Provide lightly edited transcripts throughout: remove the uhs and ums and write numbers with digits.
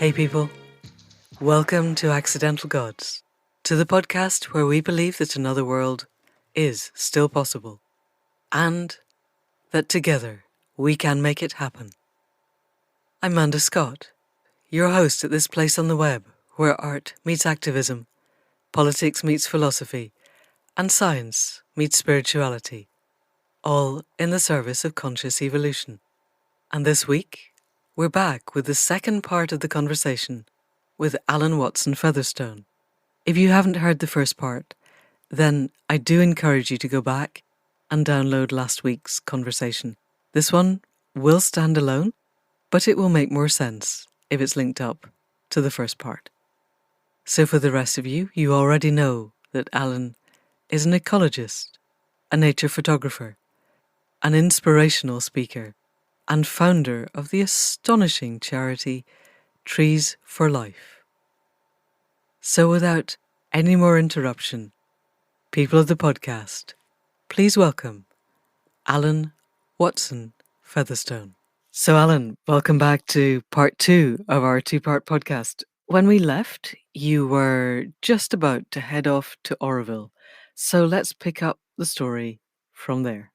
Hey people, welcome to Accidental Gods, to the podcast where we believe that another world is still possible, and that together we can make it happen. I'm Amanda Scott, your host at this place on the web where art meets activism, politics meets philosophy, and science meets spirituality, all in the service of conscious evolution. And this week, we're back with the second part of the conversation with Alan Watson Featherstone. If you haven't heard the first part, then I do encourage you to go back and download last week's conversation. This one will stand alone, but it will make more sense if it's linked up to the first part. So for the rest of you, you already know that Alan is an ecologist, a nature photographer, an inspirational speaker, and founder of the astonishing charity Trees for Life. So without any more interruption, people of the podcast, please welcome Alan Watson Featherstone. So Alan, welcome back to part 2 of our 2-part podcast. When we left, you were just about to head off to Oroville. So let's pick up the story from there.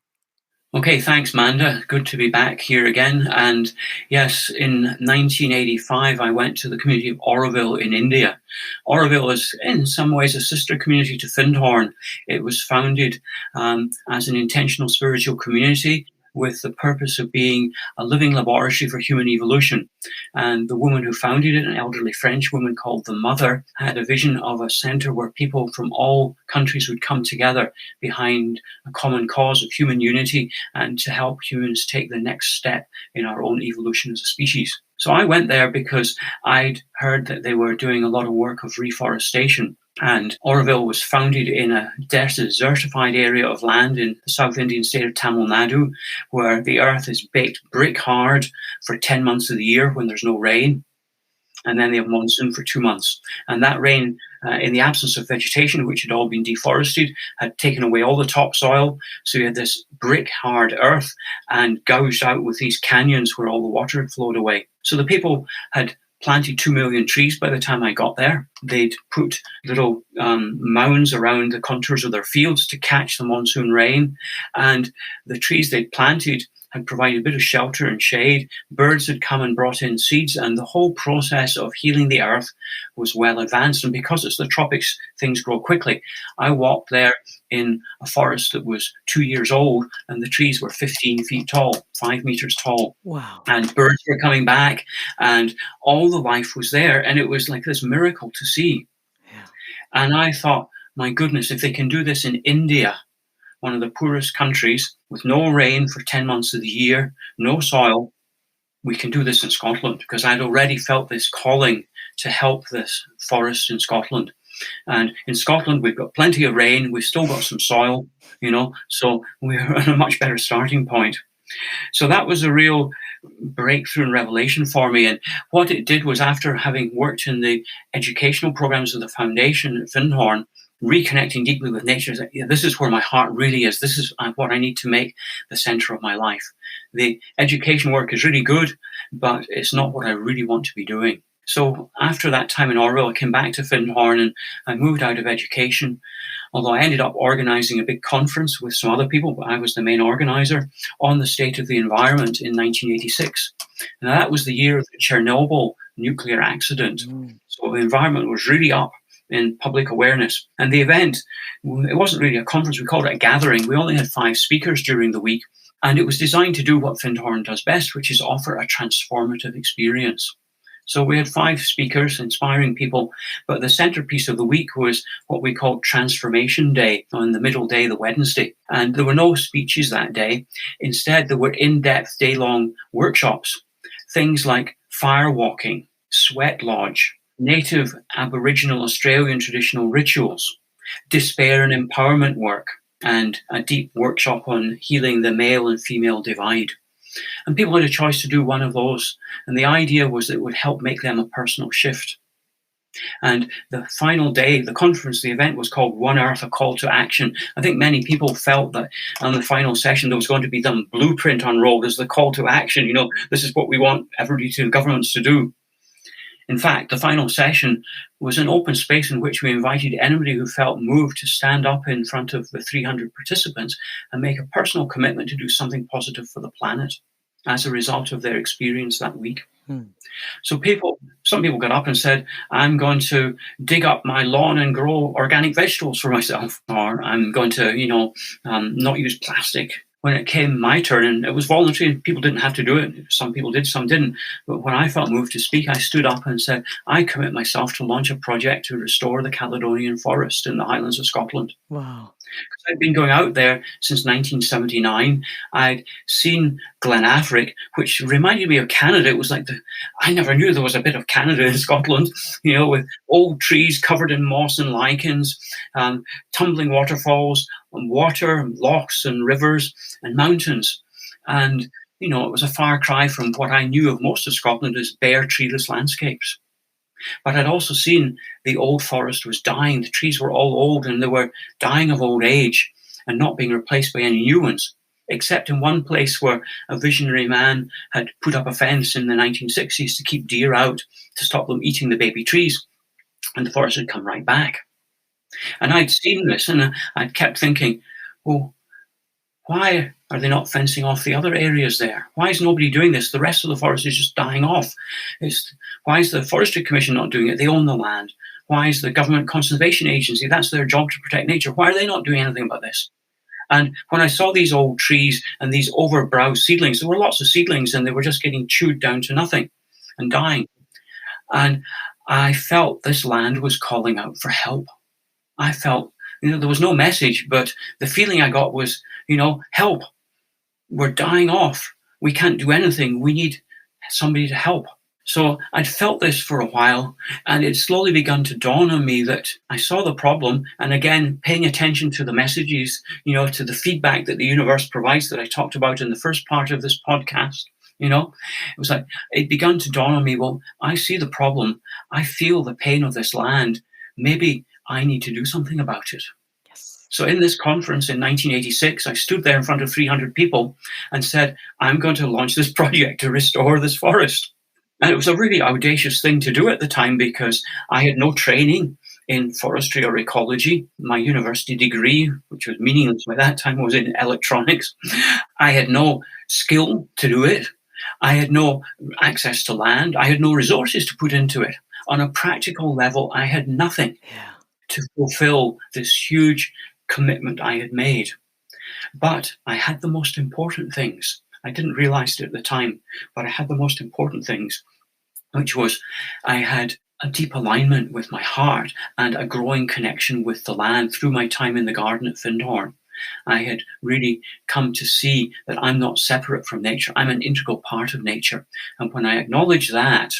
Okay, thanks, Manda. Good to be back here again. And yes, in 1985, I went to the community of Oroville in India. Oroville is in some ways a sister community to Findhorn. It was founded as an intentional spiritual community with the purpose of being a living laboratory for human evolution. And the woman who founded it, an elderly French woman called the Mother, had a vision of a center where people from all countries would come together behind a common cause of human unity and to help humans take the next step in our own evolution as a species. So I went there because I'd heard that they were doing a lot of work of reforestation. And Oroville was founded in a desertified area of land in the South Indian state of Tamil Nadu, where the earth is baked brick hard for 10 months of the year when there's no rain. And then they have monsoon for 2 months. And that rain, in the absence of vegetation, which had all been deforested, had taken away all the topsoil. So you had this brick hard earth and gouged out with these canyons where all the water had flowed away. So the people had planted 2 million trees by the time I got there. They'd put little mounds around the contours of their fields to catch the monsoon rain. And the trees they'd planted had provided a bit of shelter and shade. Birds had come and brought in seeds, and the whole process of healing the earth was well advanced. And because it's the tropics, things grow quickly. I walked there in a forest that was 2 years old, and the trees were 15 feet tall, 5 meters tall. Wow. And birds were coming back, and all the life was there. And it was like this miracle to see. Yeah. And I thought, my goodness, if they can do this in India, one of the poorest countries, with no rain for 10 months of the year, no soil, we can do this in Scotland, because I'd already felt this calling to help this forest in Scotland. And in Scotland, we've got plenty of rain, we've still got some soil, so we're at a much better starting point. So that was a real breakthrough and revelation for me. And what it did was, after having worked in the educational programs of the foundation at Findhorn, reconnecting deeply with nature, this is where my heart really is. This is what I need to make the center of my life. The education work is really good, but it's not what I really want to be doing. So after that time in Oroville, I came back to Findhorn and I moved out of education, although I ended up organizing a big conference with some other people, but I was the main organizer, on the state of the environment in 1986. And that was the year of the Chernobyl nuclear accident. So the environment was really up in public awareness. And the event, it wasn't really a conference, we called it a gathering. We only had 5 speakers during the week, and it was designed to do what Findhorn does best, which is offer a transformative experience. So we had 5 speakers, inspiring people, but the centerpiece of the week was what we called Transformation Day, on the middle day, the Wednesday. And there were no speeches that day. Instead, there were in-depth day-long workshops, things like fire walking, sweat lodge, native Aboriginal Australian traditional rituals, despair and empowerment work, and a deep workshop on healing the male and female divide. And people had a choice to do one of those. And the idea was that it would help make them a personal shift. And the final day, the conference, the event was called One Earth, a Call to Action. I think many people felt that on the final session, there was going to be some blueprint unrolled as the call to action. This is what we want everybody to governments to do. In fact, the final session was an open space in which we invited anybody who felt moved to stand up in front of the 300 participants and make a personal commitment to do something positive for the planet as a result of their experience that week. So some people got up and said, I'm going to dig up my lawn and grow organic vegetables for myself, or I'm going to, not use plastic. When it came my turn, and it was voluntary, people didn't have to do it. Some people did, some didn't. But when I felt moved to speak, I stood up and said, I commit myself to launch a project to restore the Caledonian forest in the Highlands of Scotland. Wow. I'd been going out there since 1979. I'd seen Glen Affric, which reminded me of Canada. It was like I never knew there was a bit of Canada in Scotland, with old trees covered in moss and lichens, tumbling waterfalls, and water, and lochs and rivers and mountains. And, it was a far cry from what I knew of most of Scotland as bare, treeless landscapes. But I'd also seen the old forest was dying. The trees were all old and they were dying of old age and not being replaced by any new ones, except in one place where a visionary man had put up a fence in the 1960s to keep deer out, to stop them eating the baby trees. And the forest had come right back. And I'd seen this and I'd kept thinking, well, why are they not fencing off the other areas there? Why is nobody doing this? The rest of the forest is just dying off. Why is the Forestry Commission not doing it? They own the land. Why is the Government Conservation Agency? That's their job, to protect nature. Why are they not doing anything about this? And when I saw these old trees and these overbrowsed seedlings, there were lots of seedlings and they were just getting chewed down to nothing and dying. And I felt this land was calling out for help. I felt, there was no message, but the feeling I got was, help. We're dying off. We can't do anything. We need somebody to help. So I'd felt this for a while, and it slowly begun to dawn on me that I saw the problem. And again, paying attention to the messages, to the feedback that the universe provides that I talked about in the first part of this podcast, it was like, it began to dawn on me, well, I see the problem. I feel the pain of this land. Maybe I need to do something about it. So in this conference in 1986, I stood there in front of 300 people and said, I'm going to launch this project to restore this forest. And it was a really audacious thing to do at the time because I had no training in forestry or ecology. My university degree, which was meaningless by that time, was in electronics. I had no skill to do it. I had no access to land. I had no resources to put into it. On a practical level, I had nothing to fulfill this huge commitment I had made. But I had the most important things. I didn't realize it at the time, but I had the most important things, which was I had a deep alignment with my heart and a growing connection with the land through my time in the garden at Findhorn. I had really come to see that I'm not separate from nature. I'm an integral part of nature. And when I acknowledge that,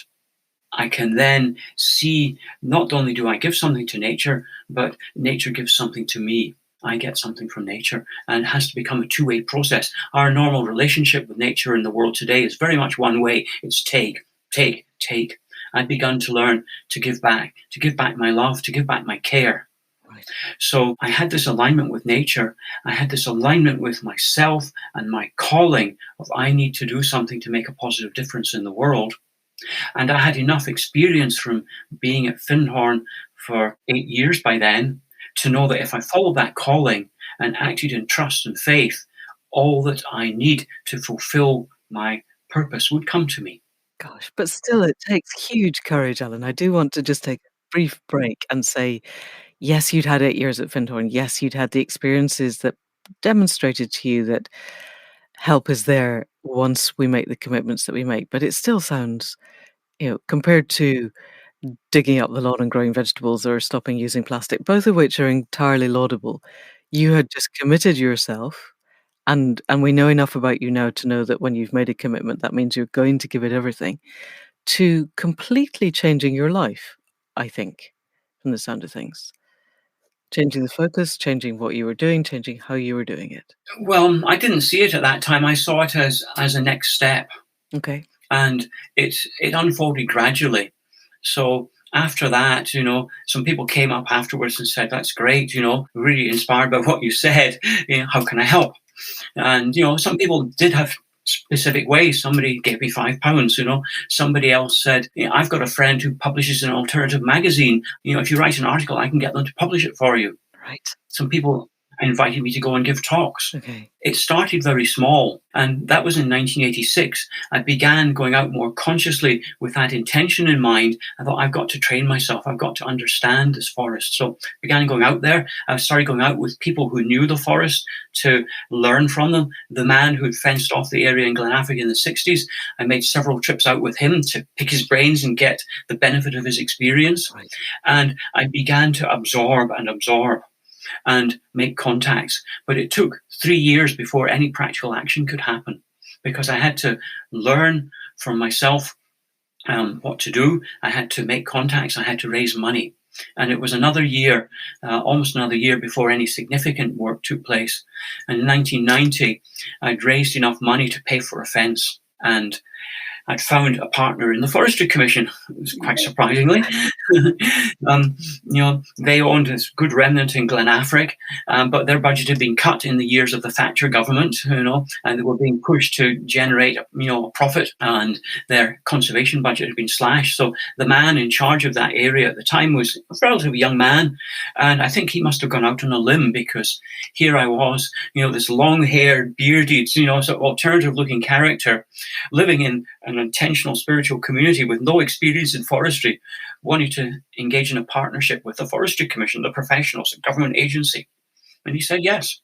I can then see not only do I give something to nature, but nature gives something to me. I get something from nature, and it has to become a two-way process. Our normal relationship with nature in the world today is very much one way. It's take, take, take. I've begun to learn to give back my love, to give back my care. Right. So I had this alignment with nature. I had this alignment with myself and my calling of I need to do something to make a positive difference in the world. And I had enough experience from being at Findhorn for 8 years by then to know that if I followed that calling and acted in trust and faith, all that I need to fulfill my purpose would come to me. Gosh, but still it takes huge courage, Alan. I do want to just take a brief break and say, yes, you'd had 8 years at Findhorn. Yes, you'd had the experiences that demonstrated to you that help is there once we make the commitments that we make. But it still sounds, compared to digging up the lawn and growing vegetables or stopping using plastic, both of which are entirely laudable. You had just committed yourself, and we know enough about you now to know that when you've made a commitment, that means you're going to give it everything, to completely changing your life, I think, from the sound of things. Changing the focus, changing what you were doing, changing how you were doing it. Well, I didn't see it at that time. I saw it as a next step. Okay. And it unfolded gradually. So after that, some people came up afterwards and said, that's great, really inspired by what you said. How can I help? And, some people did have specific ways. Somebody gave me £5. Somebody else said, I've got a friend who publishes an alternative magazine. If you write an article, I can get them to publish it for you. Right. Some people invited me to go and give talks. Okay. It started very small, and that was in 1986. I began going out more consciously with that intention in mind. I thought, I've got to train myself. I've got to understand this forest. So I began going out there. I started going out with people who knew the forest to learn from them. The man who'd fenced off the area in Glenafric in the 60s, I made several trips out with him to pick his brains and get the benefit of his experience. Right. And I began to absorb and make contacts. But it took 3 years before any practical action could happen, because I had to learn from myself what to do. I had to make contacts. I had to raise money. And it was another year, almost another year before any significant work took place. And in 1990, I'd raised enough money to pay for a fence. And I'd found a partner in the Forestry Commission, quite surprisingly. They owned this good remnant in Glenafric, but their budget had been cut in the years of the Thatcher government, and they were being pushed to generate, a profit, and their conservation budget had been slashed. So the man in charge of that area at the time was a relatively young man, and I think he must have gone out on a limb, because here I was, this long-haired, bearded, sort of alternative-looking character, living in an intentional spiritual community with no experience in forestry, wanting to engage in a partnership with the Forestry Commission, the professionals, the government agency. And he said yes.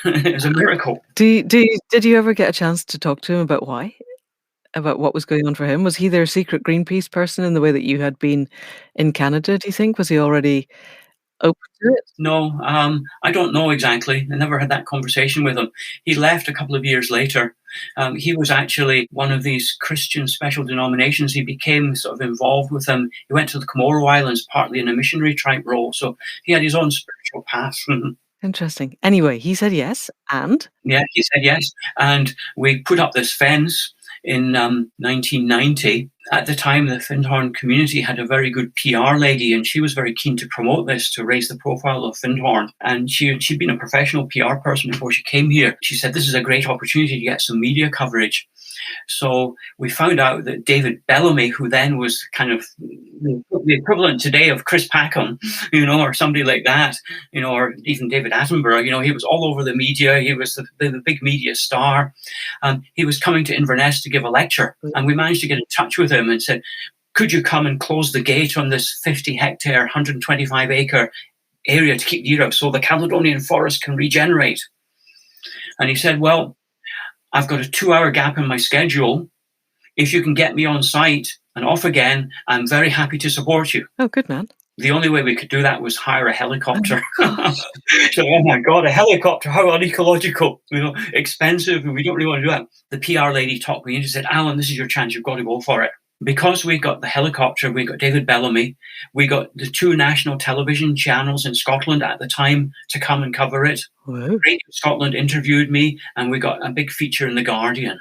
It was a miracle. Did you ever get a chance to talk to him about why? About what was going on for him? Was he their secret Greenpeace person in the way that you had been in Canada, do you think? Was he already open to it? No, I don't know exactly. I never had that conversation with him. He left a couple of years later. He was actually one of these Christian special denominations. He became sort of involved with them. He went to the Comoro Islands partly in a missionary type role. So he had his own spiritual path. Interesting. Anyway, he said yes, and? Yeah, he said yes. And we put up this fence in 1990. At the time, the Findhorn community had a very good PR lady, and she was very keen to promote this, to raise the profile of Findhorn. And she'd been a professional PR person before she came here. She said, this is a great opportunity to get some media coverage. So we found out that David Bellamy, who then was kind of the equivalent today of Chris Packham, or somebody like that, or even David Attenborough, he was all over the media. He was the big media star. He was coming to Inverness to give a lecture, and we managed to get in touch with him and said, could you come and close the gate on this 50-hectare, 125-acre area to keep deer out so the Caledonian forest can regenerate? And he said, well, I've got a 2-hour gap in my schedule. If you can get me on site and off again, I'm very happy to support you. Oh, good man. The only way we could do that was hire a helicopter. So, oh my God, a helicopter, how unecological, expensive, and we don't really want to do that. The PR lady talked me and she said, Alan, this is your chance, you've got to go for it. Because we got the helicopter, we got David Bellamy, we got the 2 national television channels in Scotland at the time to come and cover it. Whoa. Radio Scotland interviewed me, and we got a big feature in The Guardian.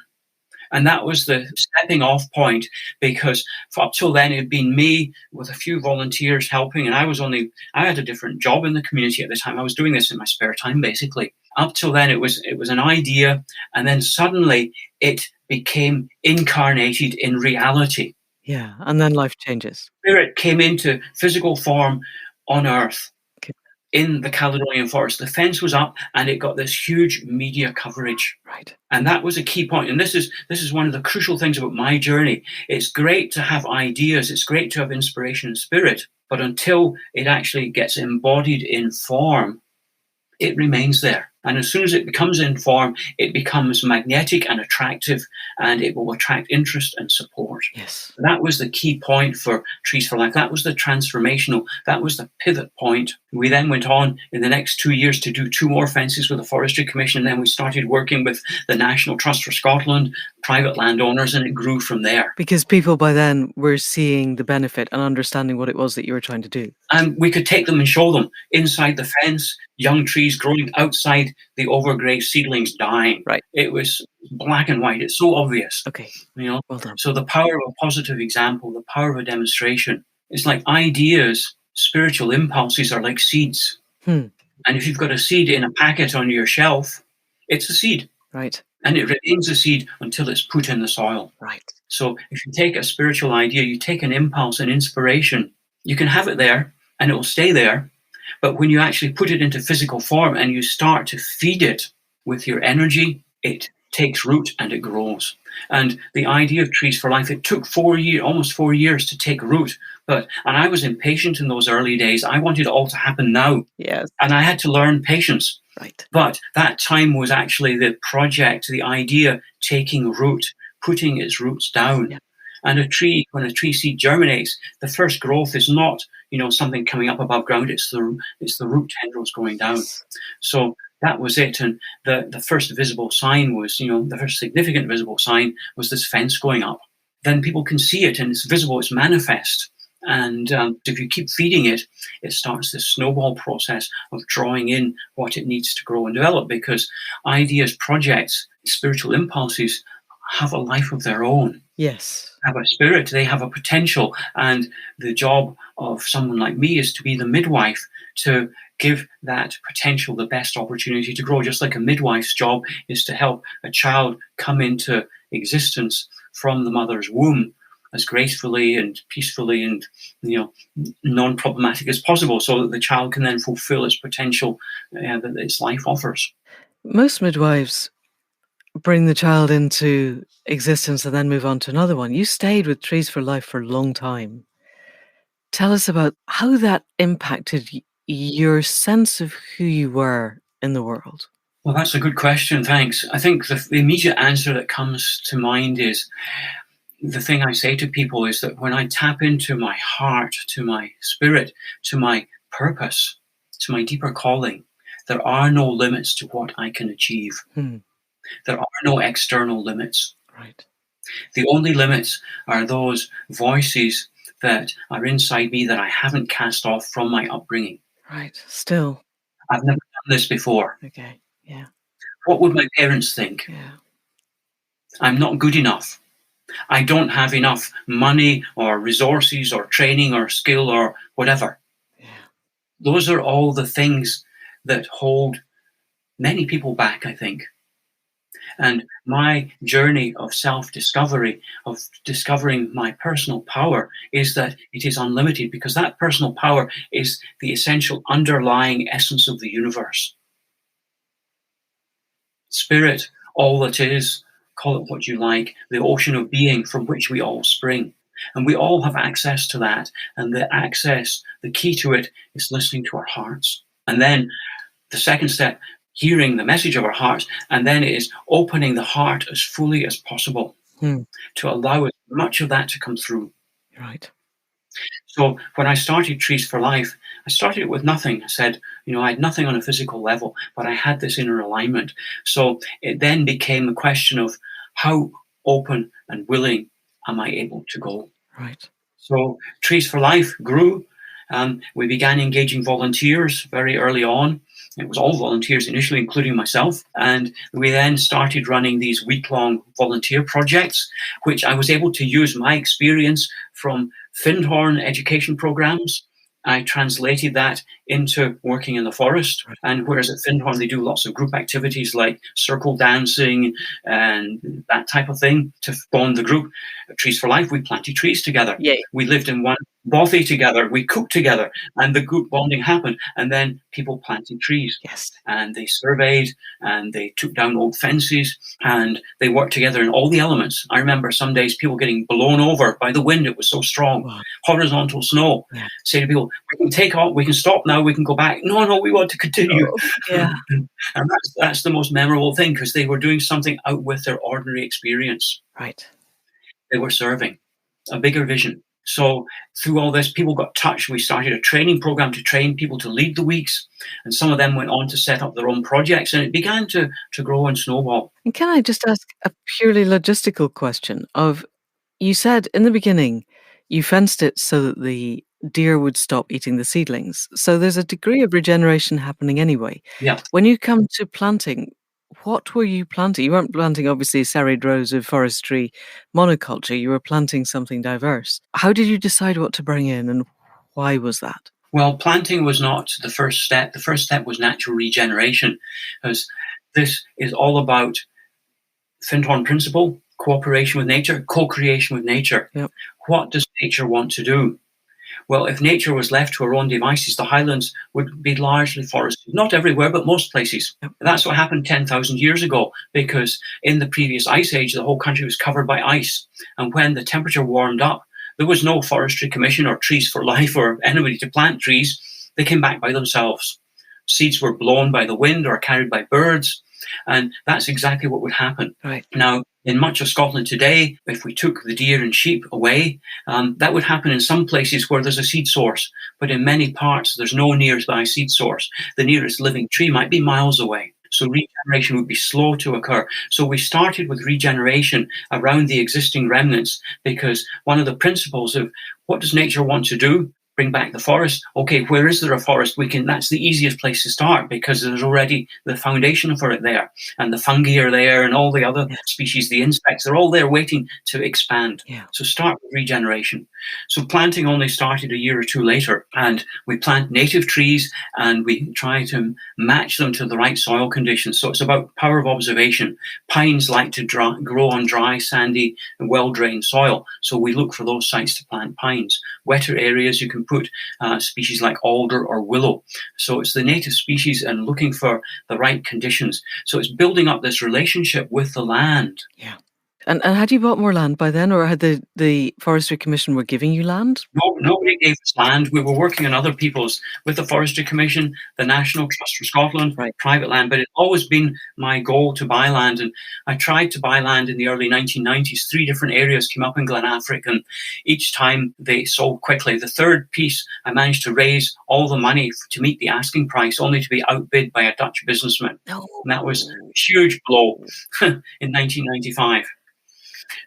And that was the stepping off point, because up till then it had been me with a few volunteers helping, and I had a different job in the community at the time. I was doing this in my spare time, basically. Up till then it was an idea, and then suddenly it became incarnated in reality. Yeah, and then life changes. Spirit came into physical form on Earth. Okay. In the Caledonian forest. The fence was up, and it got this huge media coverage. Right. And that was a key point. And this is one of the crucial things about my journey. It's great to have ideas. It's great to have inspiration and spirit. But until it actually gets embodied in form, it remains there. And as soon as it becomes in form, it becomes magnetic and attractive, and it will attract interest and support. Yes. That was the key point for Trees for Life. That was the transformational. That was the pivot point. We then went on in the next 2 years to do 2 more fences with the Forestry Commission. And then we started working with the National Trust for Scotland, private landowners, and it grew from there. Because people by then were seeing the benefit and understanding what it was that you were trying to do. And we could take them and show them inside the fence, young trees growing outside, the overgrazed seedlings dying. Right. It was black and white. It's so obvious. Okay. Well done. So the power of a positive example, the power of a demonstration, it's like ideas, spiritual impulses are like seeds. And if you've got a seed in a packet on your shelf, it's a seed. Right. and it remains a seed until it's put in the soil. Right. So if you take a spiritual idea, you take an impulse, an inspiration, you can have it there and it will stay there. But when you actually put it into physical form and you start to feed it with your energy, it takes root and it grows. And the idea of Trees for Life, it took almost 4 years to take root. And I was impatient in those early days. I wanted it all to happen now. Yes. And I had to learn patience. Right. But that time was actually the project, the idea taking root, putting its roots down. Yeah. And when a tree seed germinates, the first growth is not, something coming up above ground. It's the root tendrils going down. Yes. So that was it. And the first visible sign was, the first significant visible sign was this fence going up. Then people can see it and it's visible, it's manifest. And if you keep feeding it, it starts this snowball process of drawing in what it needs to grow and develop, because ideas, projects, spiritual impulses have a life of their own. Yes. Have a spirit, they have a potential. And the job of someone like me is to be the midwife, to give that potential the best opportunity to grow. Just like a midwife's job is to help a child come into existence from the mother's womb as gracefully and peacefully and non-problematic as possible, so that the child can then fulfill its potential that its life offers. Most midwives bring the child into existence and then move on to another one. You stayed with Trees for Life for a long time. Tell us about how that impacted your sense of who you were in the world. Well, that's a good question, thanks. I think the immediate answer that comes to mind is, the thing I say to people is that when I tap into my heart, to my spirit, to my purpose, to my deeper calling, there are no limits to what I can achieve. There are no external limits. Right. The only limits are those voices that are inside me that I haven't cast off from my upbringing. Right. Still. I've never done this before. Okay. Yeah. What would my parents think? Yeah. I'm not good enough. I don't have enough money or resources or training or skill or whatever. Yeah. Those are all the things that hold many people back, I think. And my journey of self-discovery, of discovering my personal power, is that it is unlimited, because that personal power is the essential underlying essence of the universe. Spirit, all that is, call it what you like, the ocean of being from which we all spring. And we all have access to that. And the key to it is listening to our hearts. And then the second step, hearing the message of our hearts, and then it is opening the heart as fully as possible to allow as much of that to come through. Right. So when I started Trees for Life, I started it with nothing. I said, I had nothing on a physical level, but I had this inner alignment. So it then became a question of how open and willing am I able to go? Right. So Trees for Life grew. We began engaging volunteers very early on. It was all volunteers initially, including myself. And we then started running these week-long volunteer projects, which I was able to use my experience from Findhorn education programs. I translated that into working in the forest. And whereas at Findhorn, they do lots of group activities like circle dancing and that type of thing to bond the group. At Trees for Life, we planted trees together. Yay. We lived in one bothy together. We cooked together, and the group bonding happened. And then people planted trees. Yes. And they surveyed, and they took down old fences, and they worked together in all the elements. I remember some days people getting blown over by the wind. It was so strong. Wow. Horizontal snow. Yeah. Say to people, we can take off, we can stop now, we can go back. No, we want to continue. Oh, yeah. And that's the most memorable thing, because they were doing something out with their ordinary experience. Right. They were serving a bigger vision. So through all this, people got touched. We started a training program to train people to lead the weeks. And some of them went on to set up their own projects. And it began to grow and snowball. And can I just ask a purely logistical question of, you said in the beginning, you fenced it so that the deer would stop eating the seedlings. So there's a degree of regeneration happening anyway. Yeah. When you come to planting, what were you planting? You weren't planting, obviously, serried rows of forestry monoculture. You were planting something diverse. How did you decide what to bring in, and why was that? Well, planting was not the first step. The first step was natural regeneration, because this is all about Findhorn principle, cooperation with nature, co-creation with nature. Yep. What does nature want to do? Well, if nature was left to her own devices, the highlands would be largely forested. Not everywhere, but most places. Yep. That's what happened 10,000 years ago, because in the previous ice age, the whole country was covered by ice. And when the temperature warmed up, there was no forestry commission or trees for life or anybody to plant trees. They came back by themselves. Seeds were blown by the wind or carried by birds. And that's exactly what would happen. Right. Now, in much of Scotland today, if we took the deer and sheep away, that would happen in some places where there's a seed source. But in many parts, there's no nearby seed source. The nearest living tree might be miles away. So regeneration would be slow to occur. So we started with regeneration around the existing remnants, because one of the principles of what does nature want to do? Bring back the forest. Okay, where is there a forest? That's the easiest place to start, because there's already the foundation for it there. And the fungi are there, and all the other species, the insects, they're all there waiting to expand. Yeah. So start with regeneration. So planting only started a year or two later, and we plant native trees and we try to match them to the right soil conditions. So it's about power of observation. Pines like to grow on dry, sandy, and well-drained soil. So we look for those sites to plant pines. Wetter areas, you can put species like alder or willow. So it's the native species and looking for the right conditions. So it's building up this relationship with the land. Yeah. And had you bought more land by then, or had the Forestry Commission were giving you land? No, nobody gave us land. We were working on other people's, with the Forestry Commission, the National Trust for Scotland, private land. But it's always been my goal to buy land. And I tried to buy land in the early 1990s. 3 different areas came up in Glenafric, and each time they sold quickly. The third piece, I managed to raise all the money to meet the asking price, only to be outbid by a Dutch businessman. No. And that was a huge blow in 1995.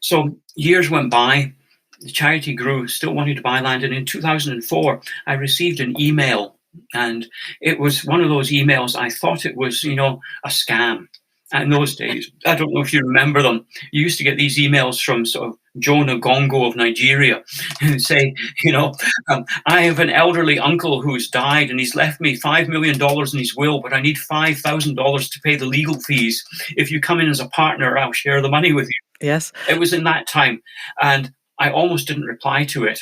So years went by, the charity grew, still wanted to buy land. And in 2004, I received an email, and it was one of those emails, I thought it was, a scam. And in those days, I don't know if you remember them, you used to get these emails from sort of Jonah Gongo of Nigeria and say, I have an elderly uncle who's died and he's left me $5 million in his will, but I need $5,000 to pay the legal fees. If you come in as a partner, I'll share the money with you. Yes. It was in that time. And I almost didn't reply to it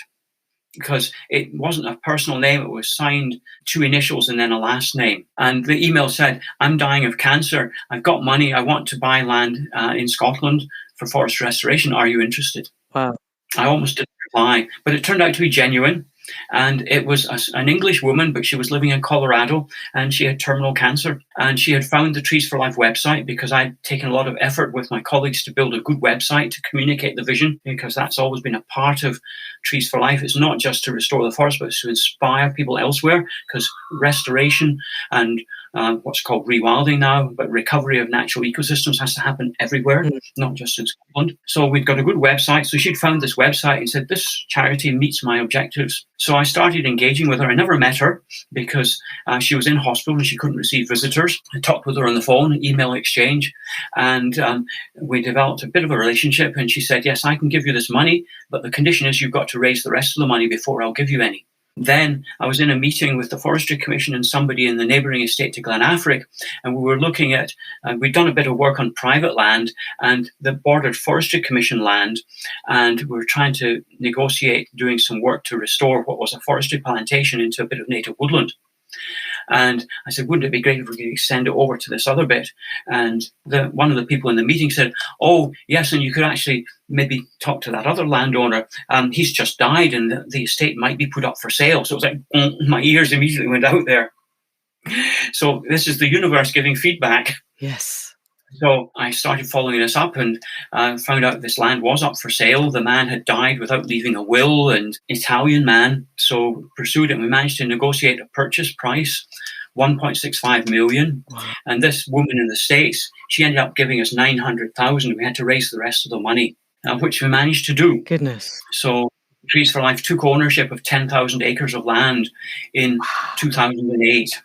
because it wasn't a personal name. It was signed 2 initials and then a last name. And the email said, I'm dying of cancer. I've got money. I want to buy land in Scotland for forest restoration. Are you interested? Wow. I almost didn't reply, but it turned out to be genuine. And it was an English woman, but she was living in Colorado, and she had terminal cancer. And she had found the Trees for Life website, because I'd taken a lot of effort with my colleagues to build a good website to communicate the vision, because that's always been a part of Trees for Life. It's not just to restore the forest, but it's to inspire people elsewhere, because restoration and what's called rewilding now, but recovery of natural ecosystems has to happen everywhere, not just in Scotland. So we'd got a good website. So she'd found this website and said, this charity meets my objectives. So I started engaging with her. I never met her because she was in hospital and she couldn't receive visitors. I talked with her on the phone, email exchange, and we developed a bit of a relationship. And she said, yes, I can give you this money, but the condition is you've got to raise the rest of the money before I'll give you any. Then I was in a meeting with the Forestry Commission and somebody in the neighbouring estate to Glenafric, and we were looking at, we'd done a bit of work on private land and the bordered Forestry Commission land, and we were trying to negotiate doing some work to restore what was a forestry plantation into a bit of native woodland. And I said, wouldn't it be great if we could extend it over to this other bit? And one of the people in the meeting said, oh, yes, and you could actually maybe talk to that other landowner. He's just died and the estate might be put up for sale. So it was like, my ears immediately went out there. So this is the universe giving feedback. Yes. So I started following this up and found out this land was up for sale. The man had died without leaving a will, and Italian man. So pursued it, and we managed to negotiate a purchase price, 1.65 million. Wow. And this woman in the States, she ended up giving us 900,000. We had to raise the rest of the money, which we managed to do. Goodness. So Trees for Life took ownership of 10,000 acres of land in 2008.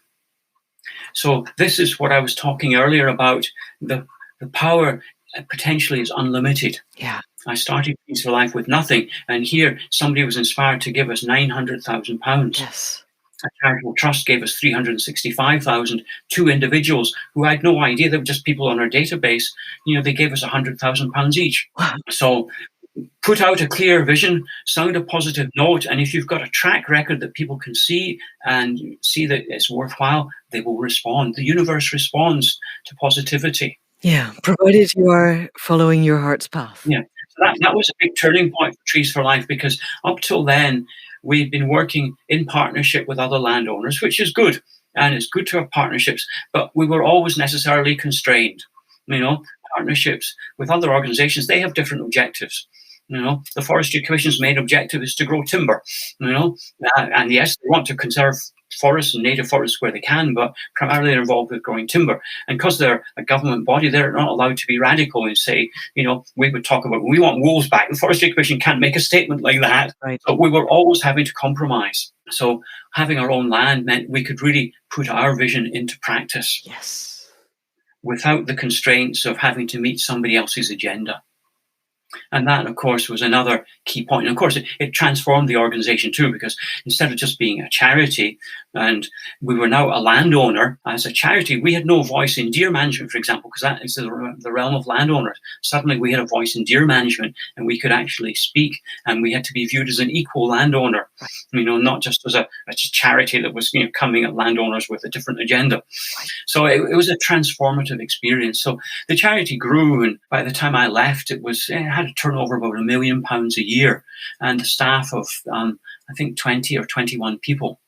So this is what I was talking earlier about. The power potentially is unlimited. Yeah. I started Trees for Life with nothing, and here somebody was inspired to give us £900,000. Yes. A charitable trust gave us 365,000. Two individuals who I had no idea, they were just people on our database, they gave us £100,000 each. Wow. So put out a clear vision, sound a positive note, and if you've got a track record that people can see and see that it's worthwhile, they will respond. The universe responds to positivity. Yeah, provided you are following your heart's path. Yeah, so that was a big turning point for Trees for Life, because up till then, we've been working in partnership with other landowners, which is good, and it's good to have partnerships, but we were always necessarily constrained. Partnerships with other organizations, they have different objectives. The Forestry Commission's main objective is to grow timber, and yes, they want to conserve forests and native forests where they can, but primarily they're involved with growing timber. And because they're a government body, they're not allowed to be radical and say, we would talk about, we want wolves back. The Forestry Commission can't make a statement like that. Right. But we were always having to compromise. So having our own land meant we could really put our vision into practice. Yes. Without the constraints of having to meet somebody else's agenda. And that, of course, was another key point. And of course, it transformed the organization too, because instead of just being a charity, and we were now a landowner as a charity, we had no voice in deer management, for example, because that is the realm of landowners. Suddenly we had a voice in deer management, and we could actually speak, and we had to be viewed as an equal landowner, not just as a charity that was coming at landowners with a different agenda. So it was a transformative experience. So the charity grew, and by the time I left, it had a turnover of about £1 million a year, and a staff of I think 20 or 21 people.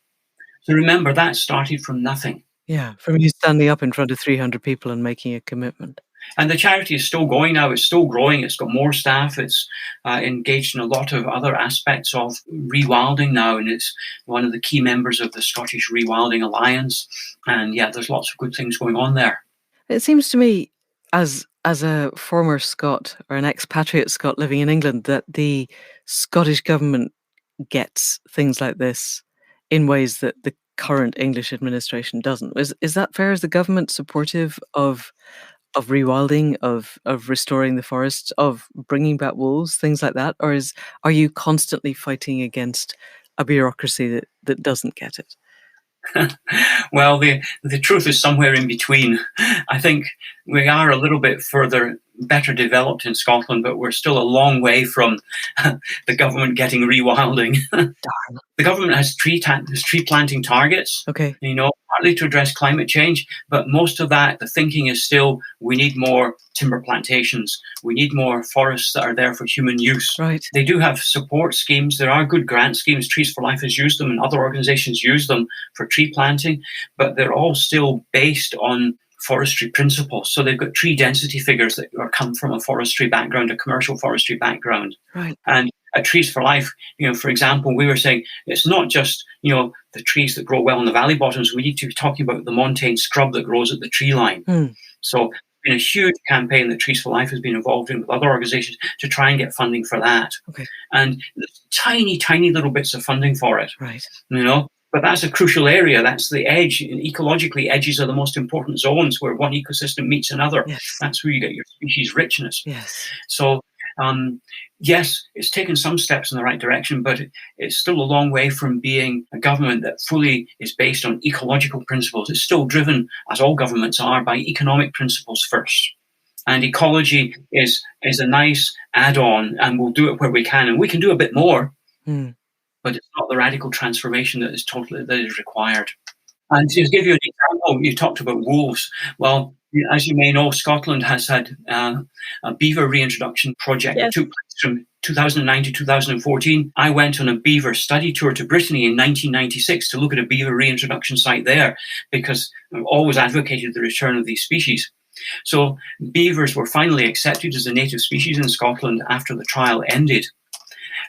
So remember, that started from nothing. Yeah, from you standing up in front of 300 people and making a commitment. And the charity is still going now. It's still growing. It's got more staff. It's engaged in a lot of other aspects of rewilding now, and it's one of the key members of the Scottish Rewilding Alliance. And yeah, there's lots of good things going on there. It seems to me, as a former Scot or an expatriate Scot living in England, that the Scottish government gets things like this in ways that the current English administration doesn't. Is that fair? Is the government supportive of rewilding, of restoring the forests, of bringing back wolves, things like that? Or are you constantly fighting against a bureaucracy that doesn't get it? Well, the truth is somewhere in between. I think we are a little bit better developed in Scotland, but we're still a long way from the government getting rewilding. Darn. The government has tree planting targets, okay, partly to address climate change, but most of that, the thinking is still, we need more timber plantations. We need more forests that are there for human use. Right. They do have support schemes. There are good grant schemes. Trees for Life has used them, and other organizations use them for tree planting, but they're all still based on forestry principles. So they've got tree density figures that come from a forestry background, a commercial forestry background. Right. And at Trees for Life, for example, we were saying it's not just, the trees that grow well in the valley bottoms. We need to be talking about the montane scrub that grows at the tree line. So it's been a huge campaign that Trees for Life has been involved in with other organizations to try and get funding for that. Okay. And there's tiny, tiny little bits of funding for it. Right. But that's a crucial area. That's the edge. And ecologically, edges are the most important zones where one ecosystem meets another. Yes. That's where you get your species richness. Yes. So, yes, it's taken some steps in the right direction, but it's still a long way from being a government that fully is based on ecological principles. It's still driven, as all governments are, by economic principles first. And ecology is a nice add-on, and we'll do it where we can. And we can do a bit more. But it's not the radical transformation that is required. And to give you an example, you talked about wolves. Well, as you may know, Scotland has had a beaver reintroduction project that took place from 2009 to 2014. I went on a beaver study tour to Brittany in 1996 to look at a beaver reintroduction site there, because I've always advocated the return of these species. So beavers were finally accepted as a native species in Scotland after the trial ended.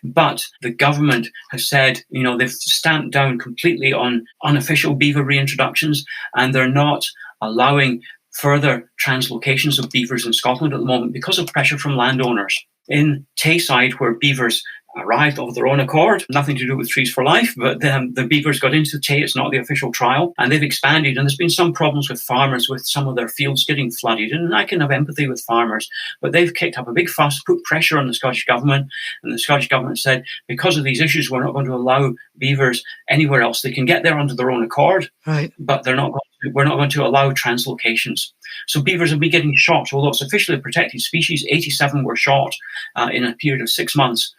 But the government has said, they've stamped down completely on unofficial beaver reintroductions, and they're not allowing further translocations of beavers in Scotland at the moment because of pressure from landowners. In Tayside, where beavers arrived of their own accord, nothing to do with Trees for Life, but the beavers got into Tay. It's not the official trial, and they've expanded, and there's been some problems with farmers with some of their fields getting flooded, and I can have empathy with farmers, but they've kicked up a big fuss, put pressure on the Scottish Government, and the Scottish Government said, because of these issues, we're not going to allow beavers anywhere else. They can get there under their own accord, Right. but we're not going to allow translocations. So beavers will be getting shot, although it's officially a protected species. 87 were shot in a period of 6 months.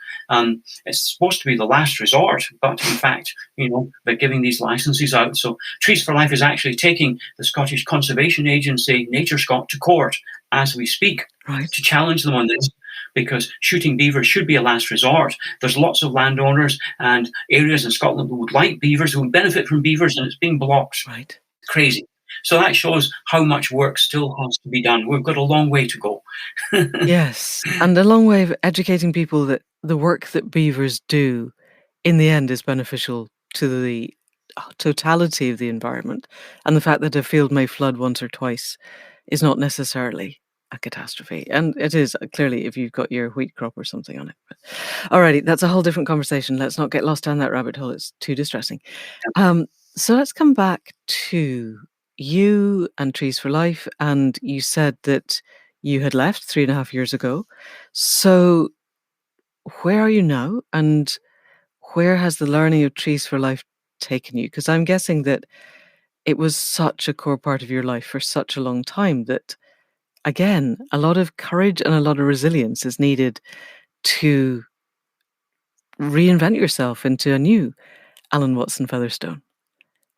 It's supposed to be the last resort, but in fact, they're giving these licenses out. So Trees for Life is actually taking the Scottish Conservation Agency, Nature Scot, to court as we speak, Right. to challenge them on this, because shooting beavers should be a last resort. There's lots of landowners and areas in Scotland who would like beavers, who would benefit from beavers, and it's being blocked. Right. Crazy. So that shows how much work still has to be done. We've got a long way to go. Yes, and a long way of educating people that the work that beavers do in the end is beneficial to the totality of the environment, and the fact that a field may flood once or twice is not necessarily a catastrophe. And it is clearly if you've got your wheat crop or something on it. But, alrighty, that's a whole different conversation. Let's not get lost down that rabbit hole. It's too distressing. So let's come back to you and Trees for Life. And you said that you had left 3.5 years ago. So where are you now? And where has the learning of Trees for Life taken you? Because I'm guessing that it was such a core part of your life for such a long time that, again, a lot of courage and a lot of resilience is needed to reinvent yourself into a new Alan Watson Featherstone.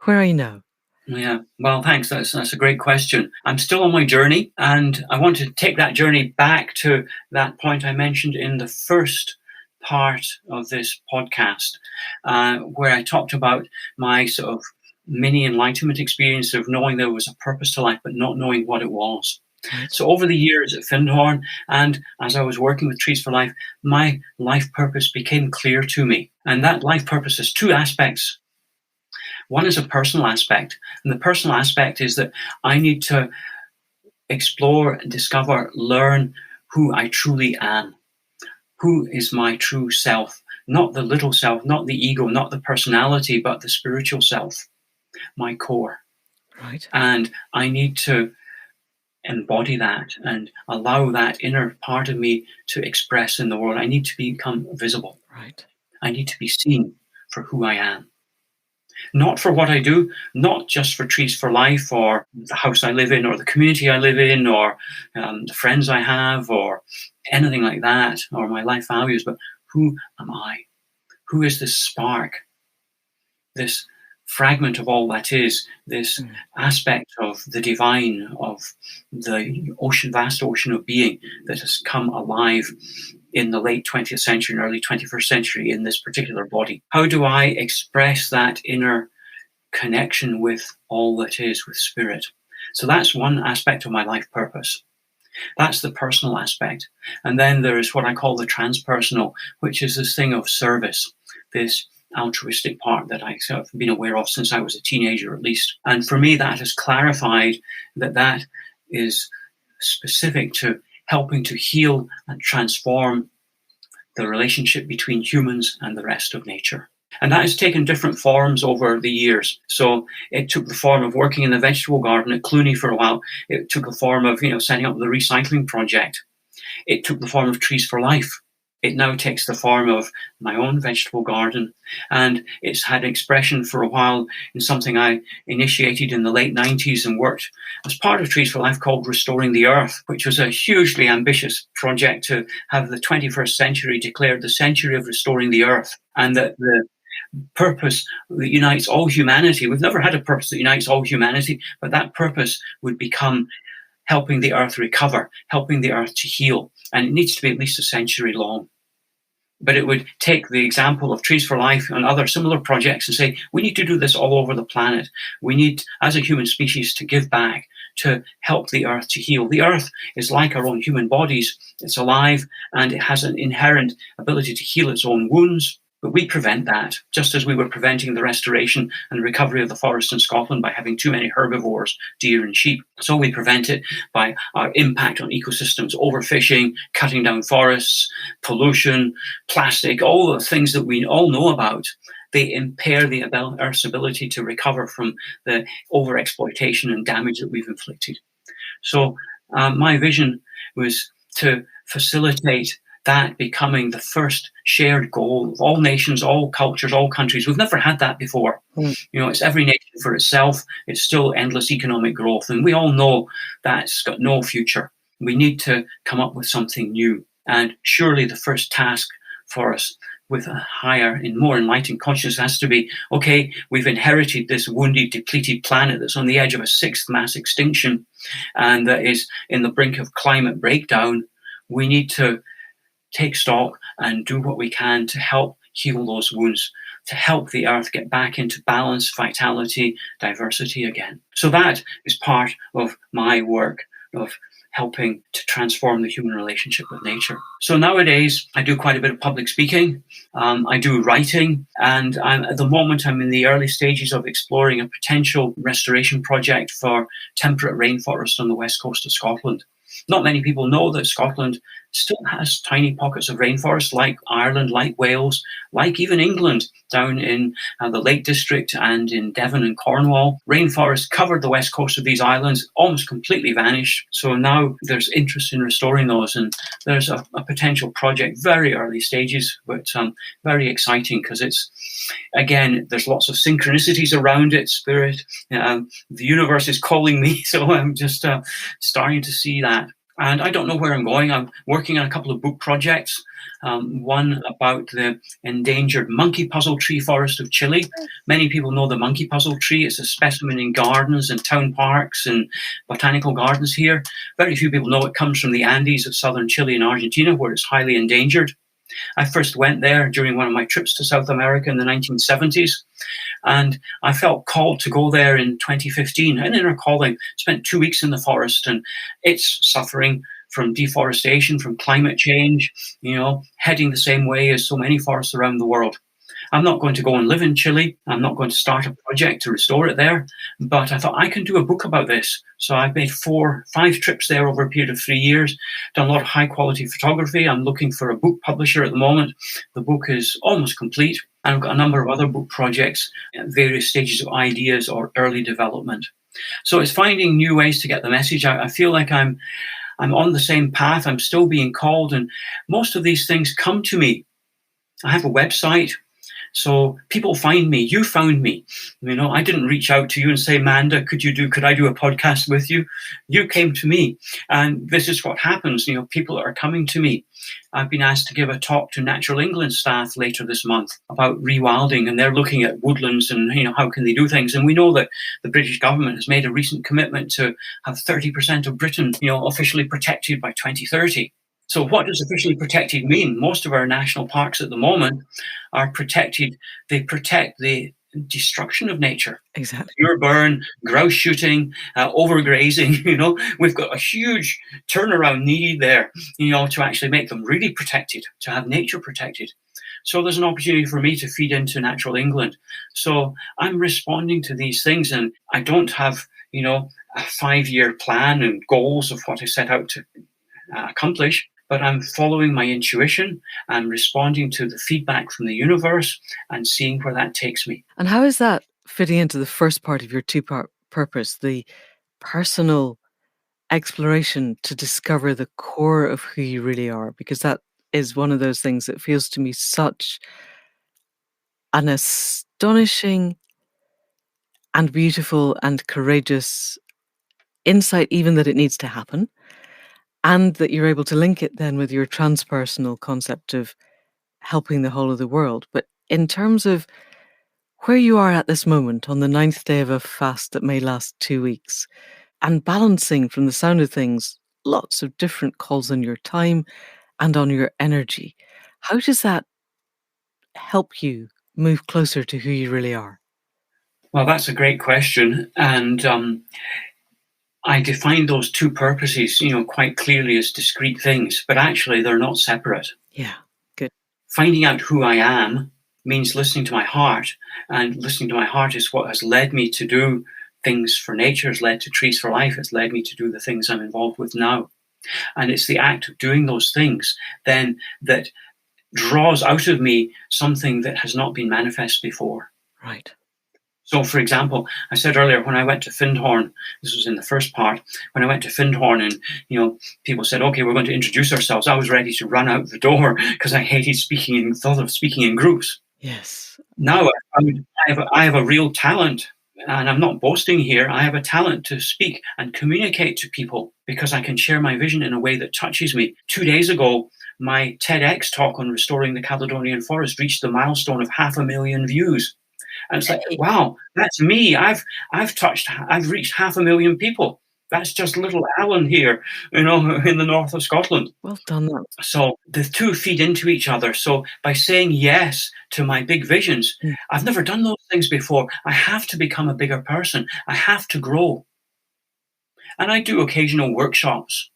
Where are you now? Yeah, well, thanks. That's a great question. I'm still on my journey, and I want to take that journey back to that point I mentioned in the first part of this podcast, where I talked about my sort of mini enlightenment experience of knowing there was a purpose to life, but not knowing what it was. Right. So over the years at Findhorn, and as I was working with Trees for Life, my life purpose became clear to me. And that life purpose has two aspects. One is a personal aspect, and the personal aspect is that I need to explore, discover, learn who I truly am. Who is my true self? Not the little self, not the ego, not the personality, but the spiritual self, my core. Right. And I need to embody that and allow that inner part of me to express in the world. I need to become visible. Right. I need to be seen for who I am. Not for what I do, not just for Trees for Life or the house I live in or the community I live in or the friends I have or anything like that or my life values, but who am I? Who is this spark, this fragment of all that is, this aspect of the divine, of the ocean, vast ocean of being that has come alive in the late 20th century and early 21st century in this particular body? How do I express that inner connection with all that is, with spirit? So that's one aspect of my life purpose. That's the personal aspect. And then there is what I call the transpersonal, which is this thing of service, this altruistic part that I sort of been aware of since I was a teenager, at least. And for me, that has clarified that that is specific to helping to heal and transform the relationship between humans and the rest of nature. And that has taken different forms over the years. So it took the form of working in the vegetable garden at Cluny for a while. It took the form of, setting up the recycling project. It took the form of Trees for Life. It now takes the form of my own vegetable garden. And it's had expression for a while in something I initiated in the late 90s and worked as part of Trees for Life called Restoring the Earth, which was a hugely ambitious project to have the 21st century declared the century of restoring the earth. And that the purpose that unites all humanity, we've never had a purpose that unites all humanity, but that purpose would become helping the earth recover, helping the earth to heal. And it needs to be at least a century long. But it would take the example of Trees for Life and other similar projects and say, we need to do this all over the planet. We need, as a human species, to give back, to help the earth to heal. The earth is like our own human bodies. It's alive and it has an inherent ability to heal its own wounds. But we prevent that, just as we were preventing the restoration and recovery of the forest in Scotland by having too many herbivores, deer and sheep. So we prevent it by our impact on ecosystems, overfishing, cutting down forests, pollution, plastic, all the things that we all know about. They impair the Earth's ability to recover from the overexploitation and damage that we've inflicted. So my vision was to facilitate that becoming the first shared goal of all nations, all cultures, all countries. We've never had that before. It's every nation for itself. It's still endless economic growth. And we all know that's got no future. We need to come up with something new. And surely the first task for us with a higher and more enlightened consciousness has to be, okay, we've inherited this wounded, depleted planet that's on the edge of a sixth mass extinction and that is in the brink of climate breakdown. We need to take stock and do what we can to help heal those wounds, to help the earth get back into balance, vitality, diversity again. So that is part of my work of helping to transform the human relationship with nature. So nowadays, I do quite a bit of public speaking. I do writing, and at the moment, I'm in the early stages of exploring a potential restoration project for temperate rainforest on the west coast of Scotland. Not many people know that Scotland still has tiny pockets of rainforest, like Ireland, like Wales, like even England, down in the Lake District and in Devon and Cornwall. Rainforest covered the west coast of these islands, almost completely vanished. So now there's interest in restoring those, and there's a potential project, very early stages, but very exciting because it's, again, there's lots of synchronicities around it, spirit. The universe is calling me, so I'm just starting to see that. And I don't know where I'm going. I'm working on a couple of book projects. One about the endangered monkey puzzle tree forest of Chile. Many people know the monkey puzzle tree. It's a specimen in gardens and town parks and botanical gardens here. Very few people know it comes from the Andes of southern Chile and Argentina, where it's highly endangered. I first went there during one of my trips to South America in the 1970s, and I felt called to go there in 2015. An inner calling. Spent 2 weeks in the forest, and it's suffering from deforestation, from climate change, heading the same way as so many forests around the world. I'm not going to go and live in Chile. I'm not going to start a project to restore it there. But I thought I can do a book about this. So I've made 5 trips there over a period of 3 years, done a lot of high quality photography. I'm looking for a book publisher at the moment. The book is almost complete. And I've got a number of other book projects at various stages of ideas or early development. So it's finding new ways to get the message out. I feel like I'm on the same path. I'm still being called. And most of these things come to me. I have a website. So people find me. You found me. I didn't reach out to you and say, Manda, could I do a podcast with you? You came to me. And this is what happens. People are coming to me. I've been asked to give a talk to Natural England staff later this month about rewilding, and they're looking at woodlands and, how can they do things. And we know that the British government has made a recent commitment to have 30% of Britain, officially protected by 2030. So what does officially protected mean? Most of our national parks at the moment are protected. They protect the destruction of nature. Exactly. Pure burn, grouse shooting, overgrazing, we've got a huge turnaround needed there, to actually make them really protected, to have nature protected. So there's an opportunity for me to feed into Natural England. So I'm responding to these things, and I don't have, a 5-year plan and goals of what I set out to accomplish. But I'm following my intuition. I'm responding to the feedback from the universe and seeing where that takes me. And how is that fitting into the first part of your 2-part purpose, the personal exploration to discover the core of who you really are? Because that is one of those things that feels to me such an astonishing and beautiful and courageous insight, even that it needs to happen. And that you're able to link it then with your transpersonal concept of helping the whole of the world. But in terms of where you are at this moment on the 9th day of a fast that may last 2 weeks, and balancing, from the sound of things, lots of different calls on your time and on your energy, how does that help you move closer to who you really are? Well, that's a great question. And I define those 2 purposes, quite clearly as discrete things, but actually they're not separate. Yeah, good. Finding out who I am means listening to my heart, and listening to my heart is what has led me to do things for nature, has led to Trees for Life, it's led me to do the things I'm involved with now. And it's the act of doing those things then that draws out of me something that has not been manifest before. Right. So, for example, I said earlier, when I went to Findhorn, this was in the first part, when I went to Findhorn and, people said, okay, we're going to introduce ourselves. I was ready to run out the door because I hated thought of speaking in groups. Yes. Now I have a real talent, and I'm not boasting here. I have a talent to speak and communicate to people because I can share my vision in a way that touches me. 2 days ago, my TEDx talk on restoring the Caledonian forest reached the milestone of 500,000 views. And it's like, wow, that's me. I've reached 500,000 people. That's just little Alan here, in the north of Scotland. Well done. So the two feed into each other. So by saying yes to my big visions, I've never done those things before. I have to become a bigger person. I have to grow. And I do occasional workshops,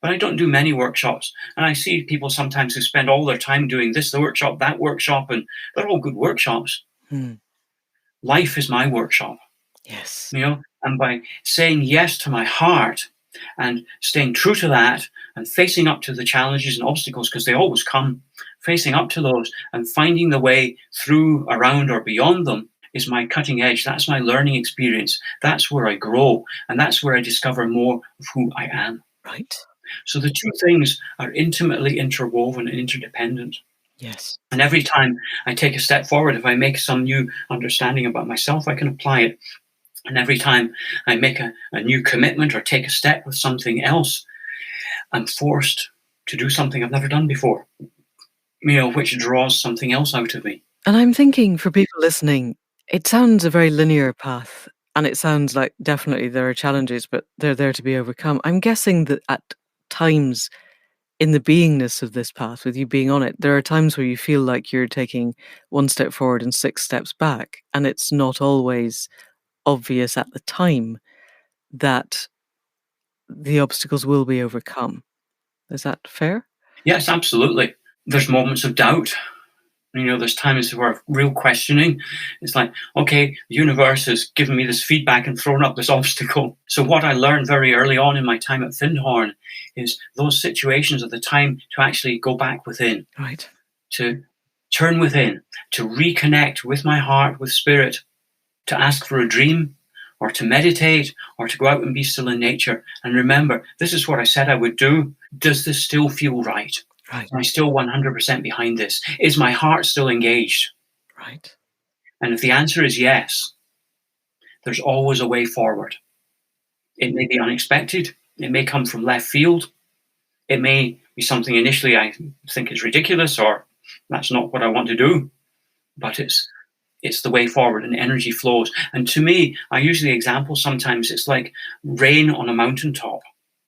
but I don't do many workshops. And I see people sometimes who spend all their time doing this, the workshop, that workshop, and they're all good workshops. Life is my workshop. Yes. And by saying yes to my heart and staying true to that and facing up to the challenges and obstacles, because they always come, facing up to those and finding the way through, around, or beyond them is my cutting edge. That's my learning experience. That's where I grow. And that's where I discover more of who I am. Right. So the two things are intimately interwoven and interdependent. Yes. And every time I take a step forward, if I make some new understanding about myself, I can apply it. And every time I make a new commitment or take a step with something else, I'm forced to do something I've never done before, which draws something else out of me. And I'm thinking, for people listening, it sounds a very linear path, and it sounds like definitely there are challenges, but they're there to be overcome. I'm guessing that at times in the beingness of this path, with you being on it, there are times where you feel like you're taking one step forward and 6 steps back, and it's not always obvious at the time that the obstacles will be overcome. Is that fair? Yes, absolutely. There's moments of doubt. There's times where real questioning. It's like, okay, the universe has given me this feedback and thrown up this obstacle. So what I learned very early on in my time at Findhorn is those situations are the time to actually go back within. Right. To turn within, to reconnect with my heart, with spirit, to ask for a dream, or to meditate, or to go out and be still in nature. And remember, this is what I said I would do. Does this still feel right? Right. Am I still 100% behind this? Is my heart still engaged? Right. And if the answer is yes, there's always a way forward. It may be unexpected. It may come from left field. It may be something initially I think is ridiculous, or that's not what I want to do. But it's the way forward, and energy flows. And to me, I use the example sometimes, it's like rain on a mountaintop.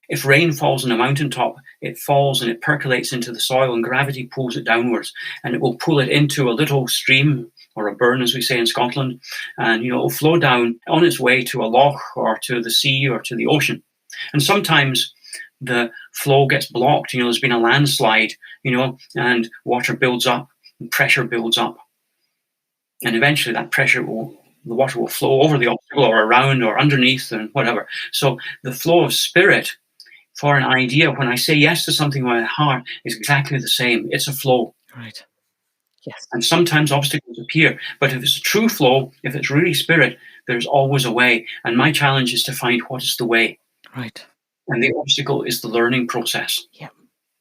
If rain falls on a mountaintop, it falls and it percolates into the soil, and gravity pulls it downwards, and it will pull it into a little stream, or a burn, as we say in Scotland, and it'll flow down on its way to a loch, or to the sea, or to the ocean. And sometimes the flow gets blocked. There's been a landslide, and water builds up, and pressure builds up. And eventually the water will flow over the obstacle, or around, or underneath, and whatever. So the flow of spirit for an idea, when I say yes to something with my heart, is exactly the same. It's a flow. Right. Yes. And sometimes obstacles appear, but if it's a true flow, if it's really spirit, there's always a way. And my challenge is to find what is the way. Right. And the obstacle is the learning process. Yeah.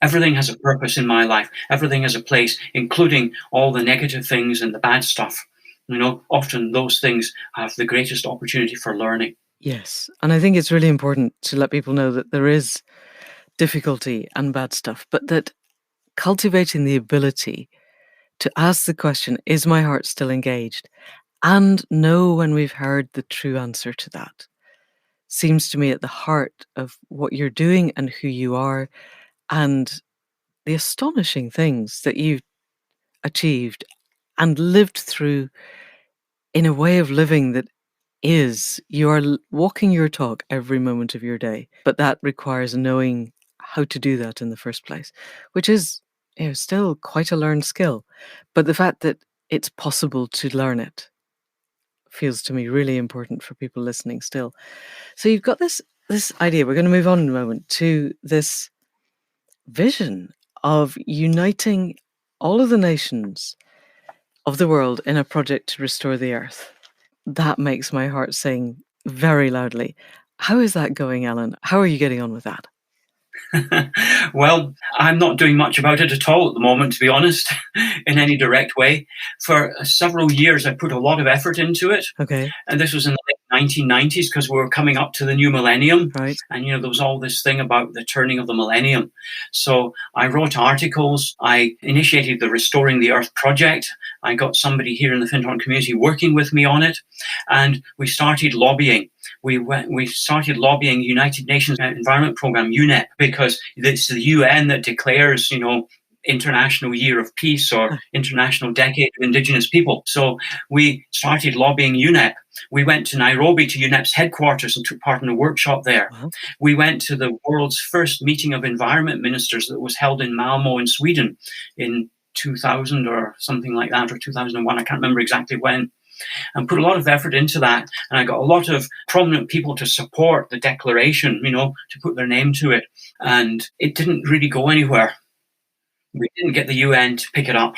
Everything has a purpose in my life. Everything has a place, including all the negative things and the bad stuff. Often those things have the greatest opportunity for learning. Yes. And I think it's really important to let people know that there is difficulty and bad stuff, but that cultivating the ability to ask the question, is my heart still engaged? And know when we've heard the true answer to that seems to me at the heart of what you're doing and who you are, and the astonishing things that you've achieved and lived through in a way of living that you are walking your talk every moment of your day. But that requires knowing how to do that in the first place, which is still quite a learned skill. But the fact that it's possible to learn it feels to me really important for people listening still. So you've got this idea. We're going to move on in a moment to this vision of uniting all of the nations of the world in a project to restore the earth. That makes my heart sing very loudly. How is that going, Alan? How are you getting on with that? Well, I'm not doing much about it at all at the moment, to be honest, in any direct way. For several years, I put a lot of effort into it. Okay. And this was in the late 1990s because we were coming up to the new millennium. Right. And, there was all this thing about the turning of the millennium. So I wrote articles. I initiated the Restoring the Earth project. I got somebody here in the Findhorn community working with me on it. And we started lobbying. We started lobbying United Nations Environment Programme, UNEP, because it's the UN that declares, International Year of Peace or International Decade of Indigenous People. So we started lobbying UNEP. We went to Nairobi to UNEP's headquarters and took part in a workshop there. Wow. We went to the world's first meeting of environment ministers that was held in Malmo in Sweden in 2000 or something like that, or 2001. I can't remember exactly when. And put a lot of effort into that. And I got a lot of prominent people to support the declaration, to put their name to it. And it didn't really go anywhere. We didn't get the UN to pick it up.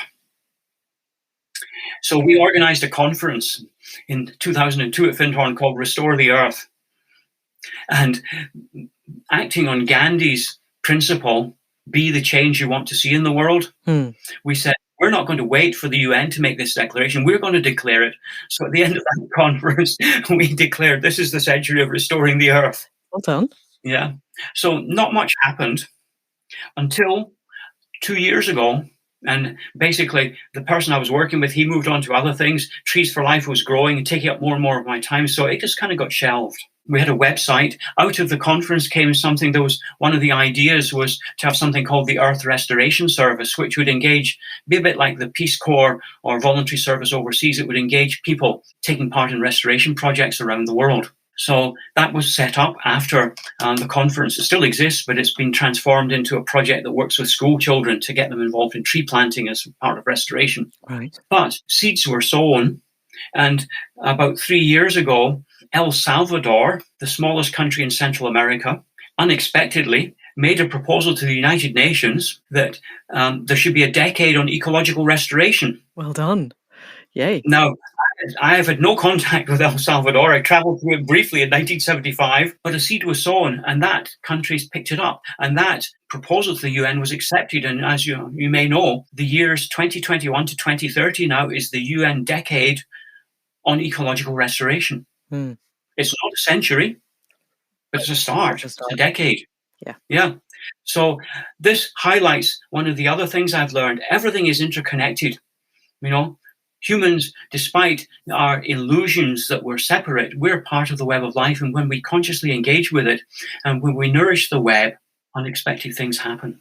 So we organized a conference in 2002 at Findhorn called Restore the Earth. And acting on Gandhi's principle, be the change you want to see in the world, we said, we're not going to wait for the UN to make this declaration. We're going to declare it. So at the end of that conference, we declared this is the century of restoring the earth. Well done. Yeah. So not much happened until 2 years ago. And basically, the person I was working with, he moved on to other things. Trees for Life was growing and taking up more and more of my time. So it just kind of got shelved. We had a website. Out of the conference came something that was one of the ideas was to have something called the Earth Restoration Service, which would engage, be a bit like the Peace Corps or voluntary service overseas. It would engage people taking part in restoration projects around the world. So that was set up after the conference. It still exists, but it's been transformed into a project that works with school children to get them involved in tree planting as part of restoration. Right. But seeds were sown. And about 3 years ago, El Salvador, the smallest country in Central America, unexpectedly made a proposal to the United Nations that there should be a decade on ecological restoration. Well done. Yay. Now, I have had no contact with El Salvador. I traveled through it briefly in 1975, but a seed was sown and that country's picked it up. And that proposal to the UN was accepted. And as you may know, the years 2021 to 2030 now is the UN decade on ecological restoration. It's not a century, but it's a start. It's a decade. Yeah. So this highlights one of the other things I've learned. Everything is interconnected. Humans, despite our illusions that we're separate, we're part of the web of life. And when we consciously engage with it and when we nourish the web, unexpected things happen.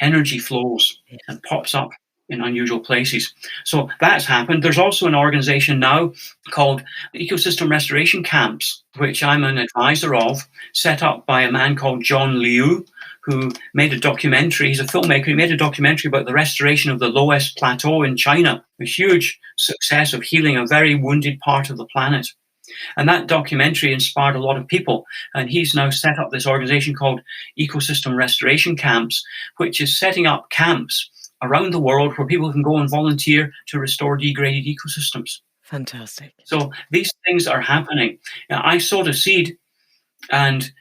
Energy flows and pops up in unusual places. So that's happened. There's also an organization now called Ecosystem Restoration Camps, which I'm an advisor of, set up by a man called John Liu, who made a documentary. He's a filmmaker. He made a documentary about the restoration of the Loess Plateau in China, a huge success of healing a very wounded part of the planet. And that documentary inspired a lot of people. And he's now set up this organization called Ecosystem Restoration Camps, which is setting up camps around the world where people can go and volunteer to restore degraded ecosystems. Fantastic. So these things are happening. Now, I sowed a seed, and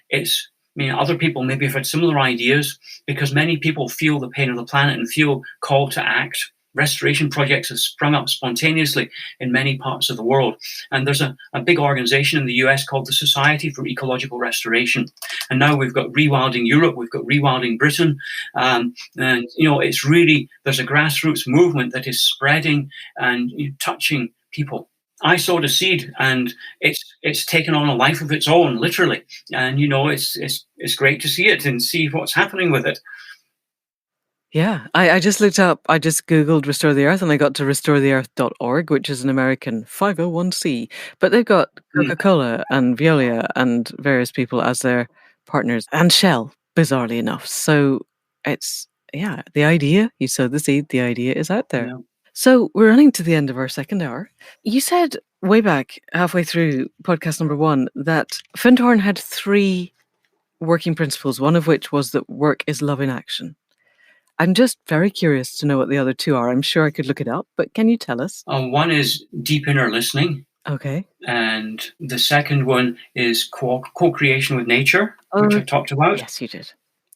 other people maybe have had similar ideas because many people feel the pain of the planet and feel called to act. Restoration projects have sprung up spontaneously in many parts of the world. And there's a big organization in the US called the Society for Ecological Restoration. And now we've got Rewilding Europe, we've got Rewilding Britain. It's really, there's a grassroots movement that is spreading and touching people. I sowed a seed and it's taken on a life of its own, literally. And, it's great to see it and see what's happening with it. Yeah, I just looked up, I just Googled Restore the Earth and I got to restoretheearth.org, which is an American 501c. But they've got Coca-Cola and Veolia and various people as their partners and Shell, bizarrely enough. So it's, the idea, you sow the seed, the idea is out there. Yeah. So we're running to the end of our second hour. You said way back, halfway through podcast number 1, that Findhorn had 3 working principles, one of which was that work is love in action. I'm just very curious to know what the other 2 are. I'm sure I could look it up, but can you tell us? One is deep inner listening. Okay. And the second one is co-creation with nature, which I talked about. Yes, you did.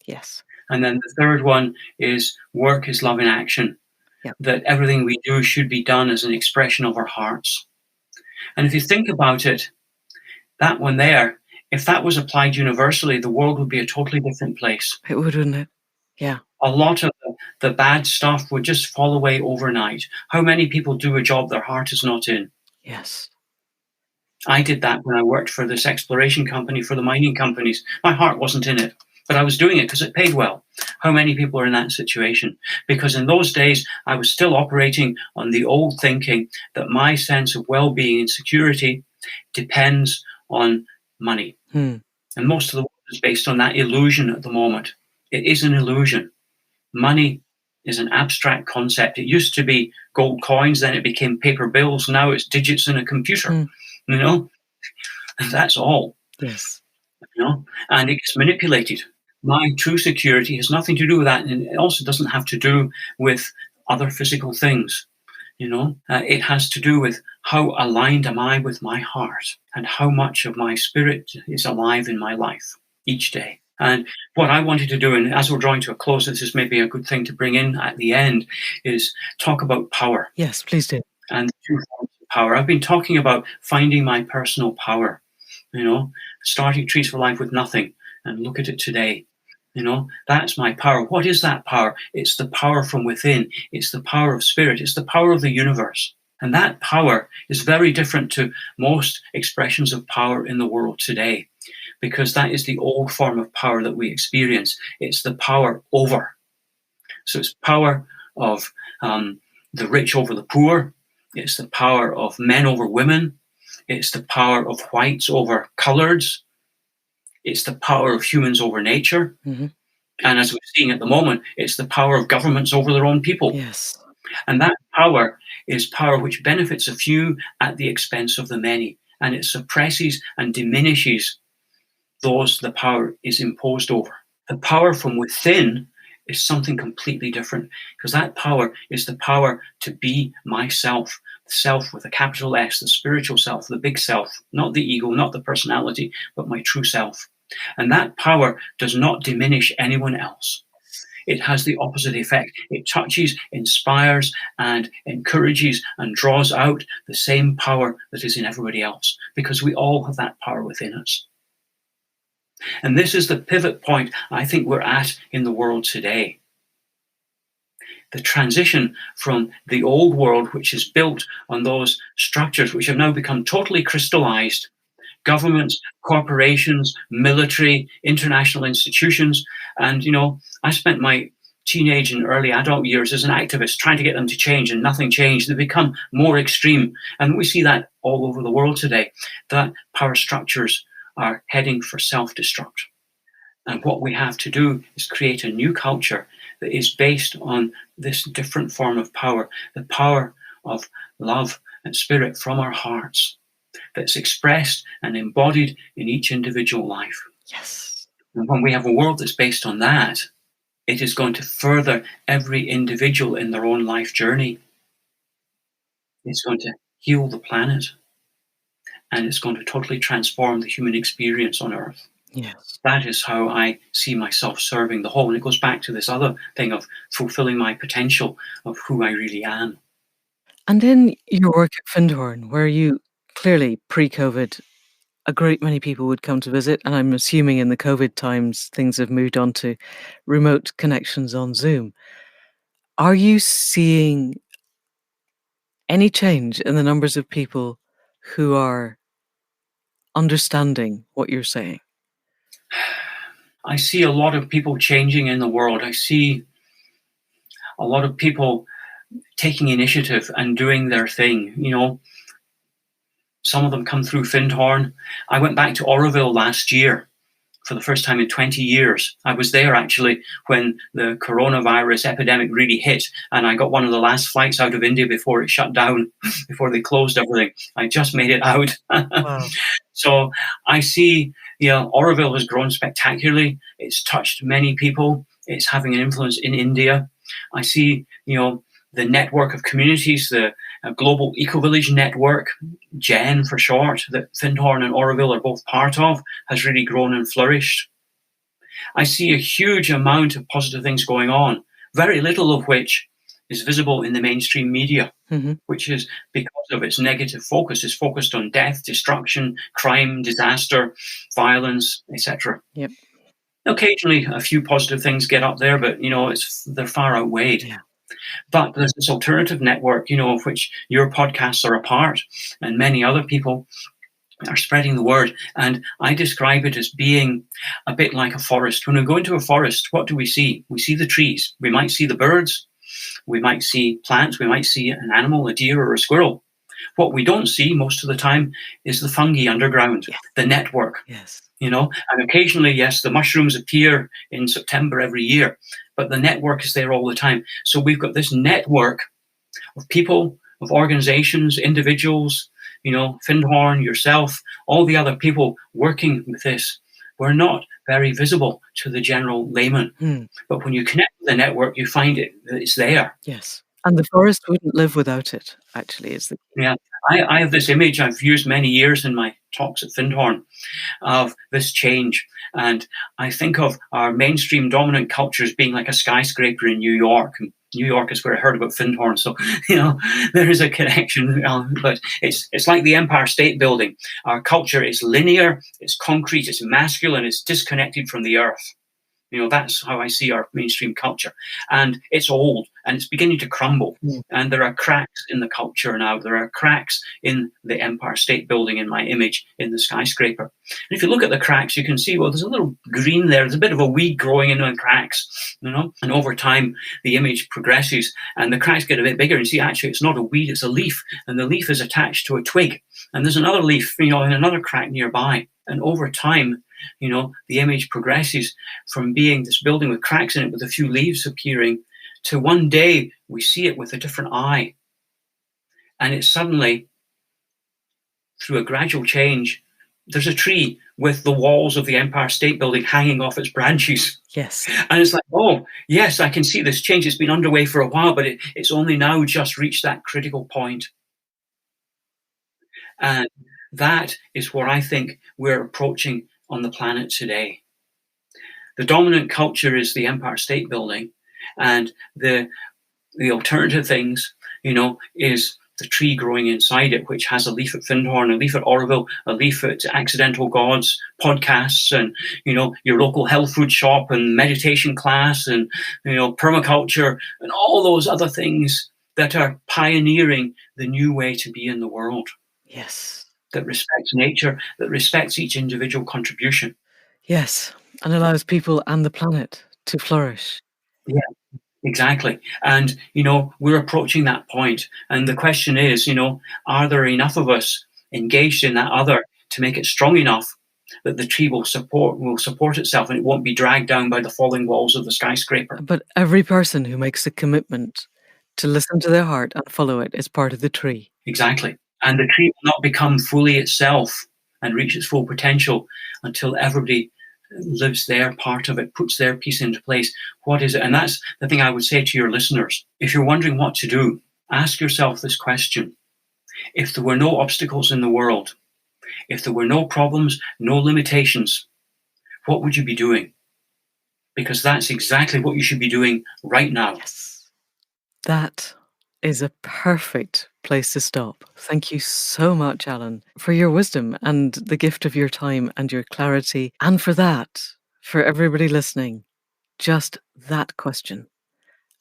Yes. And then the third one is work is love in action. Yep. That everything we do should be done as an expression of our hearts. And if you think about it, that one there, if that was applied universally, the world would be a totally different place. It would, wouldn't it? Yeah. A lot of the bad stuff would just fall away overnight. How many people do a job their heart is not in? Yes. I did that when I worked for this exploration company, for the mining companies. My heart wasn't in it, but I was doing it because it paid well. How many people are in that situation? Because in those days, I was still operating on the old thinking that my sense of well-being and security depends on money. And most of the world is based on that illusion at the moment. It is an illusion. Money is an abstract concept. It used to be gold coins, then it became paper bills. Now it's digits in a computer. You know, and that's all. Yes. You know, and it gets manipulated. My true security has nothing to do with that, and it also doesn't have to do with other physical things. You know, it has to do with how aligned am I with my heart, and how much of my spirit is alive in my life each day. And what I wanted to do, and as we're drawing to a close, this is maybe a good thing to bring in at the end, is talk about power. Yes, please do. And two forms of power. I've been talking about finding my personal power, you know, starting Trees for Life with nothing, and look at it today. You know, that's my power. What is that power? It's the power from within. It's the power of spirit. It's the power of the universe. And that power is very different to most expressions of power in the world today, because that is the old form of power that we experience. It's the power over. So it's power of the rich over the poor. It's the power of men over women. It's the power of whites over coloreds. It's the power of humans over nature. And as we're seeing at the moment, it's the power of governments over their own people. Yes. And that power is power which benefits a few at the expense of the many. And it suppresses and diminishes those the power is imposed over. The power from within is something completely different, because that power is the power to be myself, self with a capital S, the spiritual self, the big self, not the ego, not the personality, but my true self. And that power does not diminish anyone else. It has the opposite effect. It touches, inspires, and encourages and draws out the same power that is in everybody else, because we all have that power within us. And this is the pivot point I think we're at in the world today. The transition from the old world, which is built on those structures which have now become totally crystallized, governments, corporations, military, international institutions. And, you know, I spent my teenage and early adult years as an activist trying to get them to change, and nothing changed. They become more extreme. And we see that all over the world today, that power structures are heading for self-destruct. And what we have to do is create a new culture that is based on this different form of power, the power of love and spirit from our hearts, that's expressed and embodied in each individual life. Yes. And when we have a world that's based on that, it is going to further every individual in their own life journey. It's going to heal the planet. And it's going to totally transform the human experience on Earth. Yes. That is how I see myself serving the whole. And it goes back to this other thing of fulfilling my potential of who I really am. And in your work at Findhorn, where you clearly, pre-COVID, a great many people would come to visit, and I'm assuming in the COVID times, things have moved on to remote connections on Zoom. Are you seeing any change in the numbers of people who are understanding what you're saying? I see a lot of people changing in the world. I see a lot of people taking initiative and doing their thing. You know, some of them come through Findhorn. I went back to Oroville last year for the first time in 20 years. I was there actually when the coronavirus epidemic really hit, and I got one of the last flights out of India before it shut down, before they closed everything. I just made it out. Wow. So I see, Oroville has grown spectacularly. It's touched many people. It's having an influence in India. I see, the network of communities, the Global Eco-Village Network, GEN for short, that Findhorn and Oroville are both part of, has really grown and flourished. I see a huge amount of positive things going on, very little of which is visible in the mainstream media, which is because of its negative focus. It's focused on death, destruction, crime, disaster, violence, etc. Yep. Occasionally, a few positive things get up there, but they're far outweighed. Yeah. But there's this alternative network, of which your podcasts are a part, and many other people are spreading the word. And I describe it as being a bit like a forest. When we go into a forest, what do we see? We see the trees. We might see the birds. We might see plants. We might see an animal, a deer or a squirrel. What we don't see most of the time is the fungi underground, the network. Yes. And occasionally, yes, the mushrooms appear in September every year, but the network is there all the time. So we've got this network of people, of organizations, individuals, Findhorn, yourself, all the other people working with this. We're not very visible to the general layman. But when you connect with the network, you find it's there. Yes. And the forest wouldn't live without it, actually, is the key. Yeah. I have this image I've used many years in my talks at Findhorn of this change. And I think of our mainstream dominant cultures being like a skyscraper in New York. And New York is where I heard about Findhorn. So, there is a connection. But it's like the Empire State Building. Our culture is linear, it's concrete, it's masculine, it's disconnected from the earth. That's how I see our mainstream culture. And it's old and it's beginning to crumble. And there are cracks in the culture now. There are cracks in the Empire State Building in my image in the skyscraper. And if you look at the cracks, you can see, well, there's a little green there. There's a bit of a weed growing in the cracks, And over time, the image progresses and the cracks get a bit bigger. And you see, actually, it's not a weed, it's a leaf. And the leaf is attached to a twig. And there's another leaf, in another crack nearby. And over time, the image progresses from being this building with cracks in it with a few leaves appearing to one day we see it with a different eye. And it's suddenly, through a gradual change, there's a tree with the walls of the Empire State Building hanging off its branches. Yes. And it's like, oh, yes, I can see this change. It's been underway for a while, but it's only now just reached that critical point. And that is where I think we're approaching on the planet today. The dominant culture is the Empire State Building, and the alternative things, is the tree growing inside it, which has a leaf at Findhorn, a leaf at Oroville, a leaf at Accidental Gods, podcasts, and your local health food shop and meditation class, and permaculture, and all those other things that are pioneering the new way to be in the world. Yes. That respects nature, that respects each individual contribution. Yes, and allows people and the planet to flourish. Yeah, exactly. And, we're approaching that point. And the question is, are there enough of us engaged in that other to make it strong enough that the tree will support itself and it won't be dragged down by the falling walls of the skyscraper? But every person who makes a commitment to listen to their heart and follow it is part of the tree. Exactly. And the tree will not become fully itself and reach its full potential until everybody lives their part of it, puts their piece into place. What is it? And that's the thing I would say to your listeners. If you're wondering what to do, ask yourself this question. If there were no obstacles in the world, if there were no problems, no limitations, what would you be doing? Because that's exactly what you should be doing right now. Yes. That is a perfect place to stop. Thank you so much, Alan, for your wisdom and the gift of your time and your clarity. And for that, for everybody listening, just that question.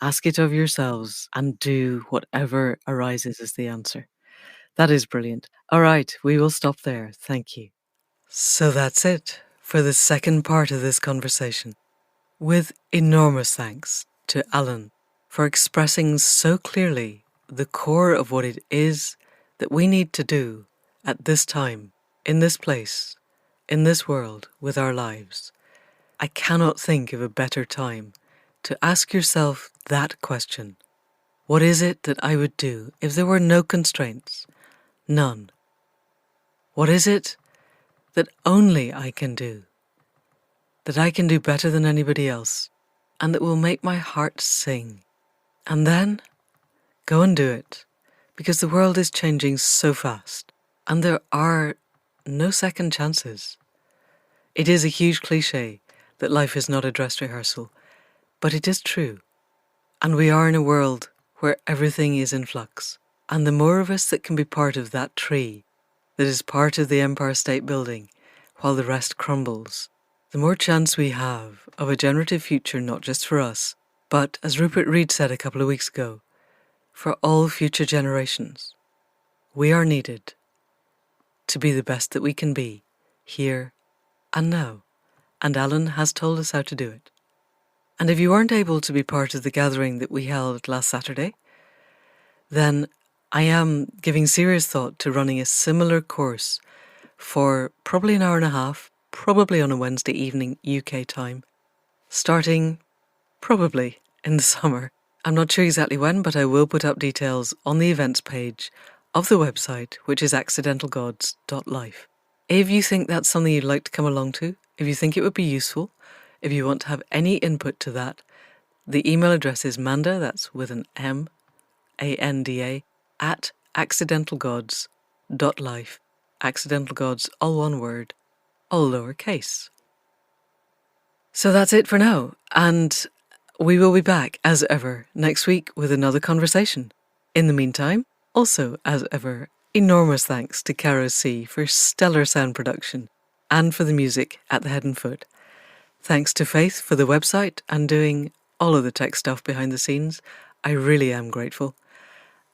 Ask it of yourselves and do whatever arises as the answer. That is brilliant. All right, we will stop there. Thank you. So that's it for the second part of this conversation. With enormous thanks to Alan for expressing so clearly the core of what it is that we need to do at this time, in this place, in this world, with our lives, I cannot think of a better time to ask yourself that question. What is it that I would do if there were no constraints? None. What is it that only I can do? That I can do better than anybody else, and that will make my heart sing? And then go and do it, because the world is changing so fast, and there are no second chances. It is a huge cliche that life is not a dress rehearsal, but it is true. And we are in a world where everything is in flux. And the more of us that can be part of that tree that is part of the Empire State Building while the rest crumbles, the more chance we have of a generative future not just for us, but, as Rupert Reed said a couple of weeks ago, for all future generations. We are needed to be the best that we can be, here and now. And Alan has told us how to do it. And if you weren't able to be part of the gathering that we held last Saturday, then I am giving serious thought to running a similar course for probably an hour and a half, probably on a Wednesday evening UK time, starting probably in the summer. I'm not sure exactly when, but I will put up details on the events page of the website, which is accidentalgods.life. If you think that's something you'd like to come along to, if you think it would be useful, if you want to have any input to that, the email address is Manda, that's with an M, ANDA, at accidentalgods.life. Accidental Gods, all one word, all lowercase. So that's it for now, and we will be back, as ever, next week with another conversation. In the meantime, also, as ever, enormous thanks to Caro C for stellar sound production and for the music at the head and foot. Thanks to Faith for the website and doing all of the tech stuff behind the scenes. I really am grateful.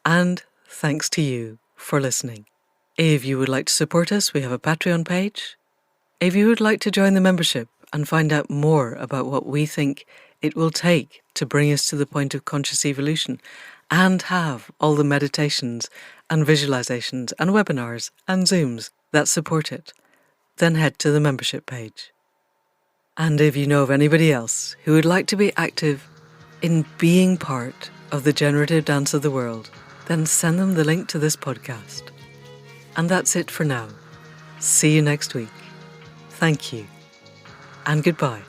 And thanks to you for listening. If you would like to support us, we have a Patreon page. If you would like to join the membership and find out more about what we think it will take to bring us to the point of conscious evolution and have all the meditations and visualizations and webinars and Zooms that support it, then head to the membership page. And if you know of anybody else who would like to be active in being part of the generative dance of the world, then send them the link to this podcast. And that's it for now. See you next week. Thank you. And goodbye.